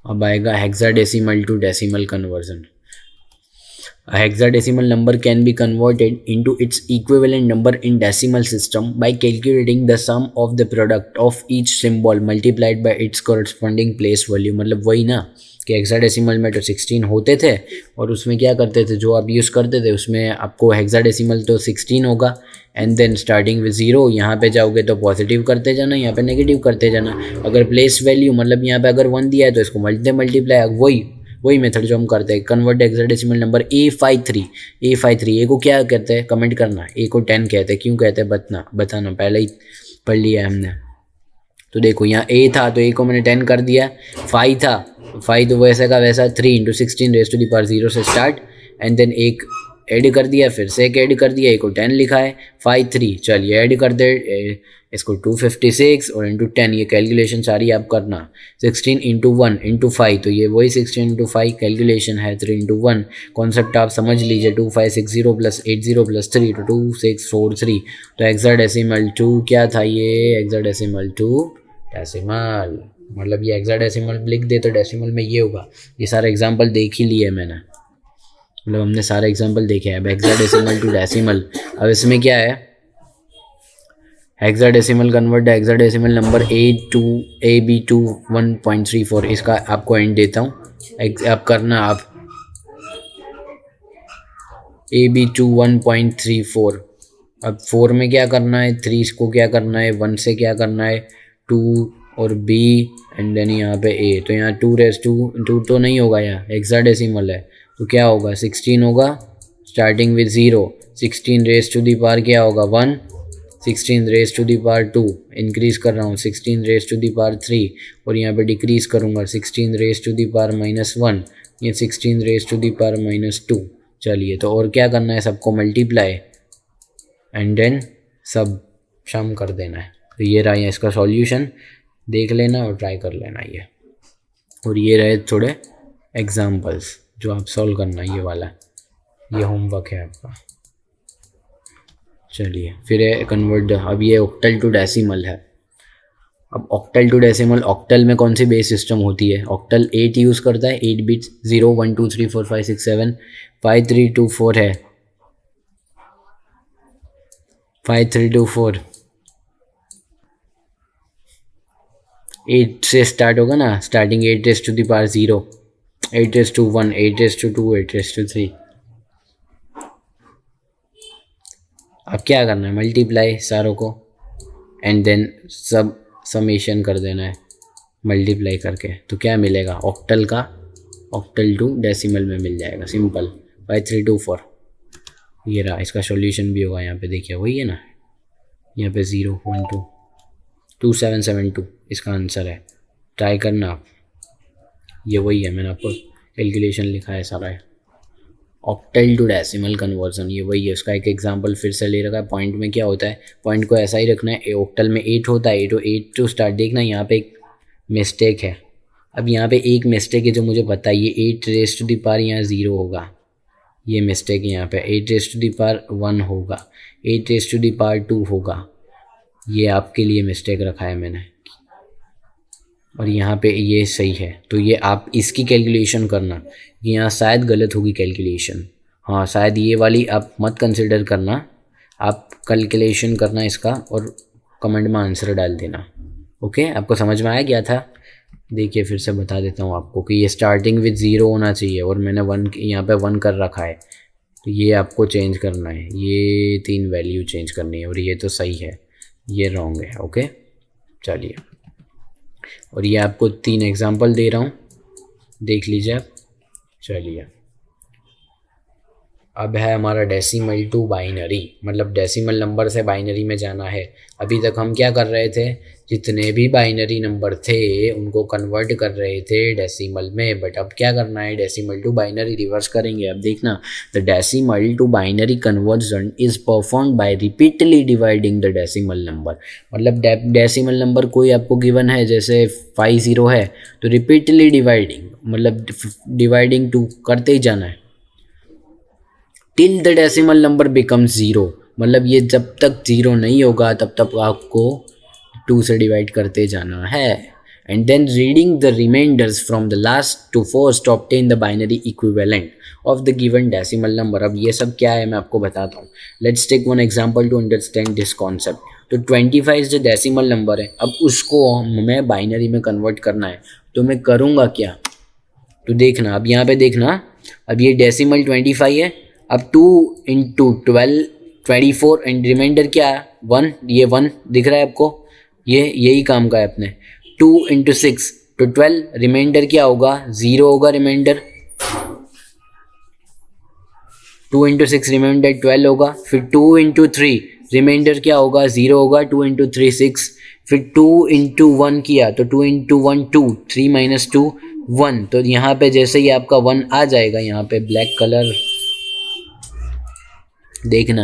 अब आएगा hexadecimal to decimal conversion. A hexadecimal number can be converted into its equivalent number in decimal system by calculating the sum of the product of each symbol multiplied by its corresponding place value। मतलब वही ना कि हेक्साडेसिमल में तो 16 होते थे, और उसमें क्या करते थे जो आप यूज़ करते थे उसमें आपको हेक्साडेसिमल तो 16 होगा, एंड देन स्टार्टिंग विद 0 यहाँ पे जाओगे तो पॉजिटिव करते जाना, यहाँ पे नेगेटिव करते जाना। अगर प्लेस वैल्यू मतलब यहाँ पे अगर 1 दिया है तो इसको मल्टीप्लाई, वही मेथड जो हम करते हैं। कन्वर्ट हेक्साडेसिमल नंबर A53 ए को क्या कहते हैं कमेंट करना, ए को 10 कहते हैं, क्यों कहते हैं बताना, पहले ही पढ़ लिया है हमने। तो देखो यहाँ ए था तो ए को मैंने 10 कर दिया, 5 था 5 तो वैसे का वैसा 3 × 16⁻0 से स्टार्ट, एंड देन एक ऐड कर दिया, फिर से एक ऐड कर दिया, ए को 10 लिखा है 5 3। चलिए ऐड कर दे इसको 256 और इंटू 10, ये कैलकुलेशन सारी आप करना। 16 × 1 × 5 तो ये वही 16 × 5 कैलकुलेशन है। 3 × 1 कॉन्सेप्ट आप समझ लीजिए, 2560 + 80 + 3 तो 2643। तो हेक्साडेसिमल 2 क्या था, ये हेक्साडेसिमल 2 डेसिमल, मतलब ये हेक्साडेसिमल लिख दे तो डेसिमल में ये होगा। ये सारे एग्जाम्पल देख ही लिए मैंने। मतलब हमने सारा एग्जांपल देखे हैं। अब हेक्साडेसिमल टू डेसिमल, अब इसमें क्या है, hexadecimal convert hexadecimal number AB to 1.34। इसका आपको एंड देता हूँ, आप करना आप AB to 1.34। अब 4 में क्या करना है, 3 को क्या करना है, 1 से क्या करना है, 2 और B एंड देन यहाँ पे A। तो यहाँ 2 तो नहीं होगा, यहाँ हेक्साडेसिमल है तो क्या होगा 16 होगा, starting with 0। 16 raise to the power क्या होगा 1, 16 raise to the power 2, increase कर रहा हूँ 16 रेज टू दी पावर 3, और यहाँ पे डिक्रीज करूँगा 16 रेज टू दी पावर -1, ये 16 रेज टू दी पावर -2। चलिए, तो और क्या करना है, सबको मल्टीप्लाई एंड देन सब सम कर देना है। तो ये रहा इसका सॉल्यूशन, देख लेना और ट्राई कर लेना ये। और ये रहे थोड़े एग्जांपल्स जो आप सॉल्व करना, ये वाला ये होमवर्क है आपका। चलिए फिर है कन्वर्ट, अब ये ऑक्टल टू डेसिमल है। अब ऑक्टल टू डेसिमल, ऑक्टल में कौन सी बेस सिस्टम होती है, ऑक्टल 8 यूज़ करता है, 8 बिट्स 0 1 2 3 4 5 6 7 5 3 2 4 है, 5 3 2 4 8 से स्टार्ट होगा ना, starting 8 raise to the power 0, 8 raise to 1, 8 raise to 2, 8 raise to 3। अब क्या करना है, मल्टीप्लाई सारों को एंड देन सब समेशन कर देना है मल्टीप्लाई करके। तो क्या मिलेगा, ऑक्टल का ऑक्टल टू डेसिमल में मिल जाएगा, सिंपल 5 3 2 4। ये रहा, इसका सॉल्यूशन भी होगा यहाँ पे, देखिए वही है ना, यहाँ पे 0 1 2 2 7 7 2 इसका आंसर है। ट्राई करना आप, ये वही है, मैंने आपको कैलकुलेशन लिखा है सारा है। ऑक्टल टू डेसिमल कन्वर्जन ये वही है, उसका एक एग्जांपल फिर से ले रखा है। पॉइंट में क्या होता है, पॉइंट को ऐसा ही रखना है, ऑक्टल में 8 होता है, 8 टू स्टार्ट। देखना यहाँ पे एक मिस्टेक है, अब यहाँ पे एक मिस्टेक है जो मुझे पता है, ये 8 रेज़ टू द पावर यहाँ 0 होगा, ये मिस्टेक है यहाँ पे। 8 रेज़ टू द पावर 1 होगा, 8 रेज़ टू द पावर 2 होगा, ये आपके लिए मिस्टेक रखा है मैंने, और यहाँ पे ये सही है। तो ये आप इसकी कैलकुलेशन करना, यहाँ शायद गलत होगी कैलकुलेशन, हाँ शायद ये वाली आप मत कंसिडर करना, आप कैलकुलेशन करना इसका और कमेंट में आंसर डाल देना। ओके, आपको समझ में आया क्या था। देखिए फिर से बता देता हूँ आपको कि ये स्टार्टिंग विद 0 होना चाहिए, और मैंने 1 यहाँ पे 1 कर रखा है, तो ये आपको चेंज करना है, ये 3 वैल्यू चेंज करनी है, और ये तो सही है, ये रॉन्ग है। ओके चलिए, और ये आपको 3 एग्जांपल दे रहा हूँ, देख लीजिए आप। चलिए, अब है हमारा डेसिमल टू बाइनरी, मतलब डेसिमल नंबर से बाइनरी में जाना है। अभी तक हम क्या कर रहे थे, जितने भी बाइनरी नंबर थे उनको कन्वर्ट कर रहे थे डेसिमल में, बट अब क्या करना है, डेसिमल टू बाइनरी रिवर्स करेंगे। अब देखना, the decimal to binary conversion is performed by repeatedly dividing the decimal number. मतलब डेसिमल नंबर कोई आपको गिवन है, जैसे 50 है, तो रिपीटली डिवाइडिंग मतलब डिवाइडिंग टू करते ही जाना है till the decimal number becomes 0। मतलब ये जब तक 0 नहीं होगा तब तक आपको 2 से डिवाइड करते जाना है, and then reading the remainders from the last to first to obtain the binary equivalent of the given decimal number. अब ये सब क्या है मैं आपको बताता हूँ। Let's take one example to understand this concept. तो 25 जो डेसिमल नंबर है, अब उसको हमें बाइनरी में कन्वर्ट करना है, तो मैं करूँगा क्या, तो देखना, अब यहाँ पे देखना, अब ये डेसिमल 25 है, अब 2 इंटू 12 24 एंड रिमाइंडर क्या है 1, ये 1 दिख रहा है आपको, ये यही काम का है अपने। 2 इंटू 6 तो 12, रिमाइंडर क्या होगा 0 होगा रिमाइंडर, 2 इंटू 6 रिमाइंडर 12 होगा। फिर 2 इंटू 3 रिमाइंडर क्या होगा 0 होगा, 2 इंटू 3 6, फिर 2 इंटू 1 किया तो 2 इंटू 1 2, 3 माइनस 2 1। तो यहाँ पे जैसे ही आपका 1 आ जाएगा, यहाँ पे ब्लैक कलर देखना,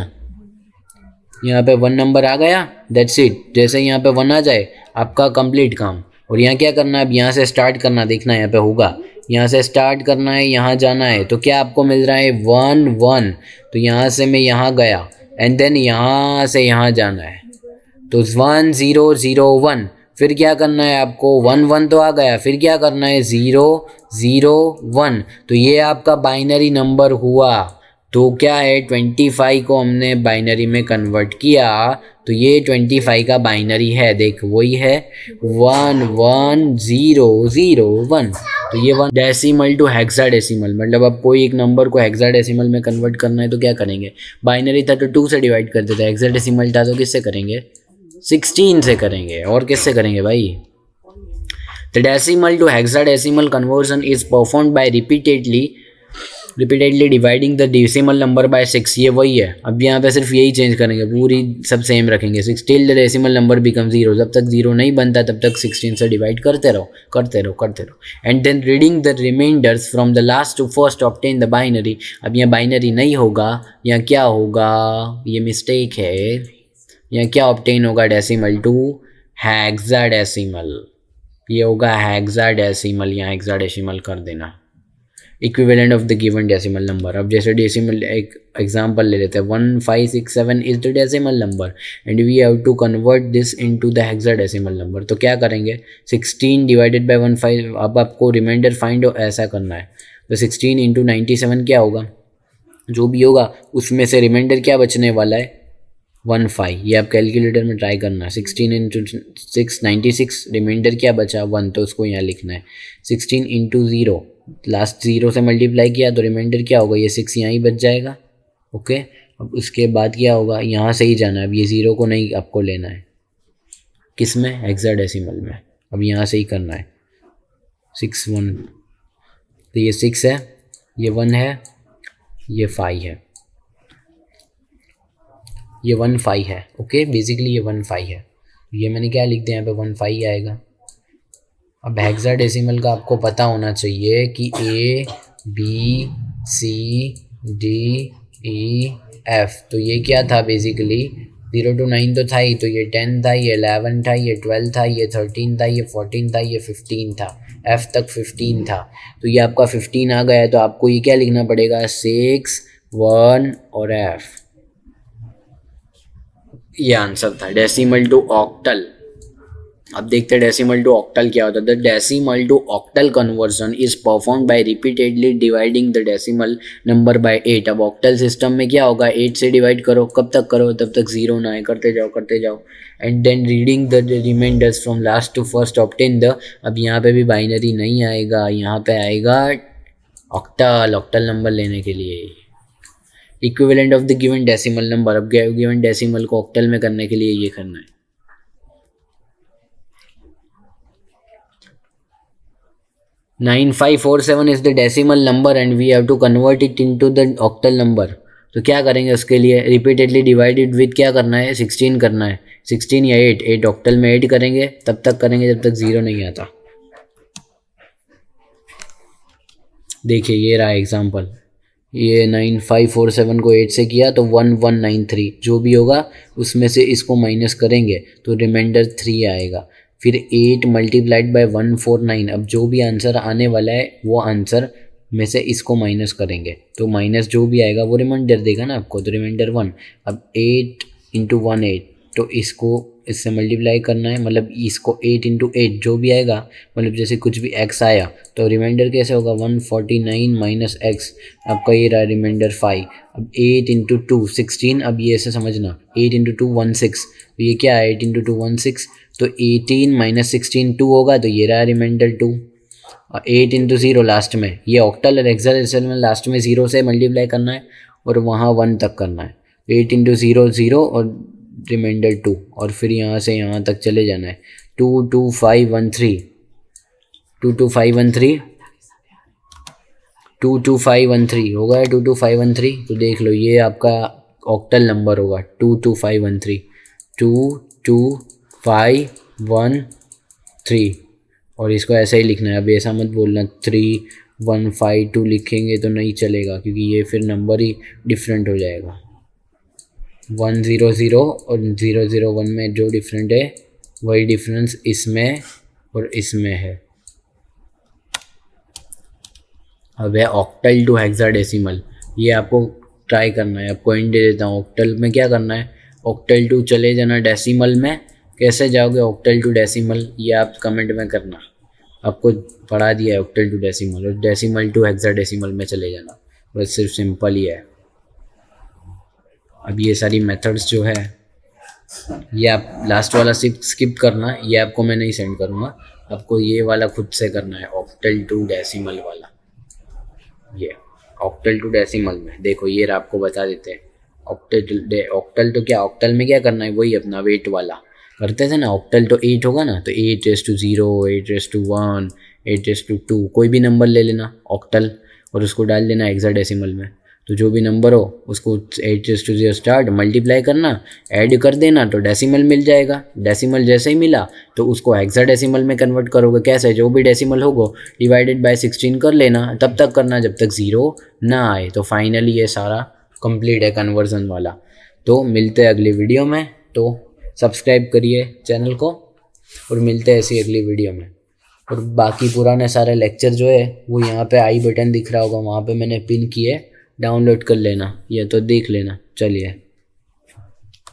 यहाँ पे 1 नंबर आ गया, दैट्स इट। जैसे यहाँ पे 1 आ जाए आपका कंप्लीट काम। और यहाँ क्या करना है, अब यहाँ से स्टार्ट करना, देखना यहाँ पे होगा, यहाँ से स्टार्ट करना है, यहाँ जाना है, तो क्या आपको मिल रहा है 1 1, तो यहाँ से मैं यहाँ गया एंड देन यहाँ से यहाँ जाना है, तो 1 0 0 1, फिर क्या करना है आपको, 1 1 तो आ गया, फिर क्या करना है 0 0 1, तो ये आपका बाइनरी नंबर हुआ। तो क्या है 25 को हमने बाइनरी में कन्वर्ट किया, तो ये 25 का बाइनरी है, देख वही है 1 1 0 0 1। तो ये 1 डेसिमल टू हेक्साडेसिमल, मतलब अब कोई एक नंबर को हेक्साडेसिमल में कन्वर्ट करना है तो क्या करेंगे, बाइनरी था तो 2 से डिवाइड कर देते हैं, हेक्साडेसिमल था तो किससे करेंगे, 16 से करेंगे, और किससे करेंगे भाई। The decimal to hexadecimal conversion is performed by repeatedly dividing the decimal number by 6। ये वही है, अब यहाँ पे सिर्फ यही चेंज करेंगे, पूरी सब सेम रखेंगे, 6 till the decimal number become 0, जब तक 0 नहीं बनता तब तक 16 से डिवाइड करते रहो and then reading the remainders from the last to first obtain the binary. अब यहाँ बाइनरी नहीं होगा, यहाँ क्या होगा, ये मिस्टेक है, यहाँ क्या ऑब्टेन होगा, डेसिमल टू हेक्साडेसिमल, ये होगा हेक्साडेसिमल, यहाँ हेक्साडेसिमल कर देना, equivalent of the given decimal number. अब जैसे डेसिमल एक एग्जांपल ले लेते हैं, 1567 is the decimal number and we have to convert this into the hexadecimal number. तो क्या करेंगे, 16 डिवाइडेड बाय 15, अब आपको रिमाइंडर फाइंड ऐसा करना है, तो 16 इंटू 97 क्या होगा, जो भी होगा उसमें से रिमाइंडर क्या बचने वाला है, 15। ये आप कैलकुलेटर में ट्राई करना है, 16 इंटू 6 96, रिमाइंडर क्या बचा 1, तो उसको यहाँ लिखना है, 16 इंटू 0, लास्ट 0 से मल्टीप्लाई किया तो रिमाइंडर क्या होगा, ये 6 यहाँ ही बच जाएगा। ओके, अब उसके बाद क्या होगा, यहाँ से ही जाना है, अब ये 0 को नहीं आपको लेना है, किस में, हेक्साडेसिमल में, अब यहाँ से ही करना है, 6 1, तो ये 6 है, ये 1 है, ये 5 है, ये 1 5 है। ओके, बेसिकली ये 1 5 है, ये मैंने क्या लिख दिया यहाँ पे 1 5 ही आएगा। अब हेक्साडेसिमल का आपको पता होना चाहिए कि A B C D E F, तो ये क्या था बेसिकली, 0 to 9 तो था ही, तो ये 10 था, ये 11 था, ये 12 था, ये 13 था, ये 14 था, ये 15 था, F तक 15 था, तो ये आपका 15 आ गया है, तो आपको ये क्या लिखना पड़ेगा, 6 1 और F, ये आंसर था डेसिमल टू ऑक्टल। अब देखते हैं डेसिमल टू ऑक्टल क्या होता है। The decimal to octal conversion is perform by repeatedly dividing the decimal number by 8। अब ऑक्टल सिस्टम में क्या होगा, 8 से डिवाइड करो, कब तक करो, तब तक 0 ना आए, करते जाओ and then reading the remainders from last to first obtain the. अब यहाँ पे भी बाइनरी नहीं आएगा, यहाँ पे आएगा ऑक्टल नंबर लेने के लिए equivalent of the given decimal number. अब गिवन डेसिमल को ऑक्टल में करने के लिए ये करना है। 9547 is the decimal number and we have to convert it into the octal number. तो क्या करेंगे उसके लिए, रिपीटेडली डिवाइडेड विथ क्या करना है, 16 करना है, 16 या 8 ऑक्टल में 8 करेंगे, तब तक करेंगे जब तक 0 नहीं आता। देखिए ये रहा एग्जाम्पल, ये 9547 को 8 से किया तो 1193, जो भी होगा उसमें से इसको माइनस करेंगे तो रिमाइंडर 3 आएगा। फिर 8 मल्टीप्लाइड बाय 149, अब जो भी आंसर आने वाला है वो आंसर में से इसको माइनस करेंगे तो माइनस जो भी आएगा वो रिमाइंडर देगा ना आपको, तो रिमाइंडर 1। अब 8 इंटू 1 8, तो इसको इससे मल्टीप्लाई करना है, मतलब इसको 8 इंटू 8 जो भी आएगा, मतलब जैसे कुछ भी x आया तो रिमाइंडर कैसे होगा, 149 माइनस एक्स, आपका ये रहा रिमाइंडर 5। अब 8 इंटू 2 16, अब ये ऐसे समझना 8 इंटू 2 16, तो ये क्या है 8 इंटू 2 16, तो 18 माइनस 16 2 होगा, तो ये रहा रिमाइंडर 2। और 8 इंटू 0 लास्ट में, ये ऑक्टल और हेक्साडेसिमल में लास्ट में 0 से मल्टीप्लाई करना है और वहाँ 1 तक करना है, 8 इंटू 0 0 और रिमाइंडर 2, और फिर यहाँ से यहाँ तक चले जाना है, 22513 22513 22513 होगा 22513, तो देख लो ये आपका ऑक्टल नंबर होगा 22513 22513, और इसको ऐसा ही लिखना है। अब ऐसा मत बोलना 3152 लिखेंगे तो नहीं चलेगा, क्योंकि ये फिर नंबर ही डिफरेंट हो जाएगा। 100 और 001 में जो डिफरेंट है वही डिफरेंस इसमें और इसमें है। अब है ऑक्टल टू हेक्साडेसिमल, ये आपको ट्राई करना है, आपको हिंट दे देता हूँ। ऑक्टल में क्या करना है, ऑक्टल टू चले जाना डेसिमल में, कैसे जाओगे ऑक्टल टू डेसिमल, ये आप कमेंट में करना। आपको पढ़ा दिया है ऑक्टल टू डेसिमल, और डेसिमल टू हेक्साडेसिमल में चले जाना, बस सिर्फ सिंपल ही है। अब ये सारी मेथड्स जो है ये आप लास्ट वाला स्किप करना, ये आपको मैं नहीं सेंड करूँगा, आपको ये वाला खुद से करना है, ऑक्टल टू डेसिमल वाला। ये ऑक्टल टू डेसिमल में देखो ये आपको बता देते हैं। ऑक्टल तो क्या, ऑक्टल में क्या करना है, वही अपना वेट वाला करते थे ना। ऑक्टल तो 8 होगा ना, तो 8⁻0, 8⁻1, 8⁻2, कोई भी नंबर ले लेना ऑक्टल, और उसको डाल देना हेक्साडेसिमल में। तो जो भी नंबर हो उसको 8⁻0 स्टार्ट मल्टीप्लाई करना, ऐड कर देना, तो डेसिमल मिल जाएगा। डेसिमल जैसे ही मिला तो उसको हेक्साडेसिमल में कन्वर्ट करोगे। कैसे, जो भी डेसिमल होगा डिवाइडेड बाय 16 कर लेना, तब तक करना जब तक 0 ना आए। तो फाइनली ये सारा कंप्लीट है कन्वर्जन वाला। तो मिलते हैं अगली वीडियो में, तो सब्सक्राइब करिए चैनल को, और मिलते हैं ऐसी अगली वीडियो में। और बाकी पुराने सारे लेक्चर जो है वो यहाँ पे आई बटन दिख रहा होगा, वहाँ पे मैंने पिन किए, डाउनलोड कर लेना या तो देख लेना। चलिए।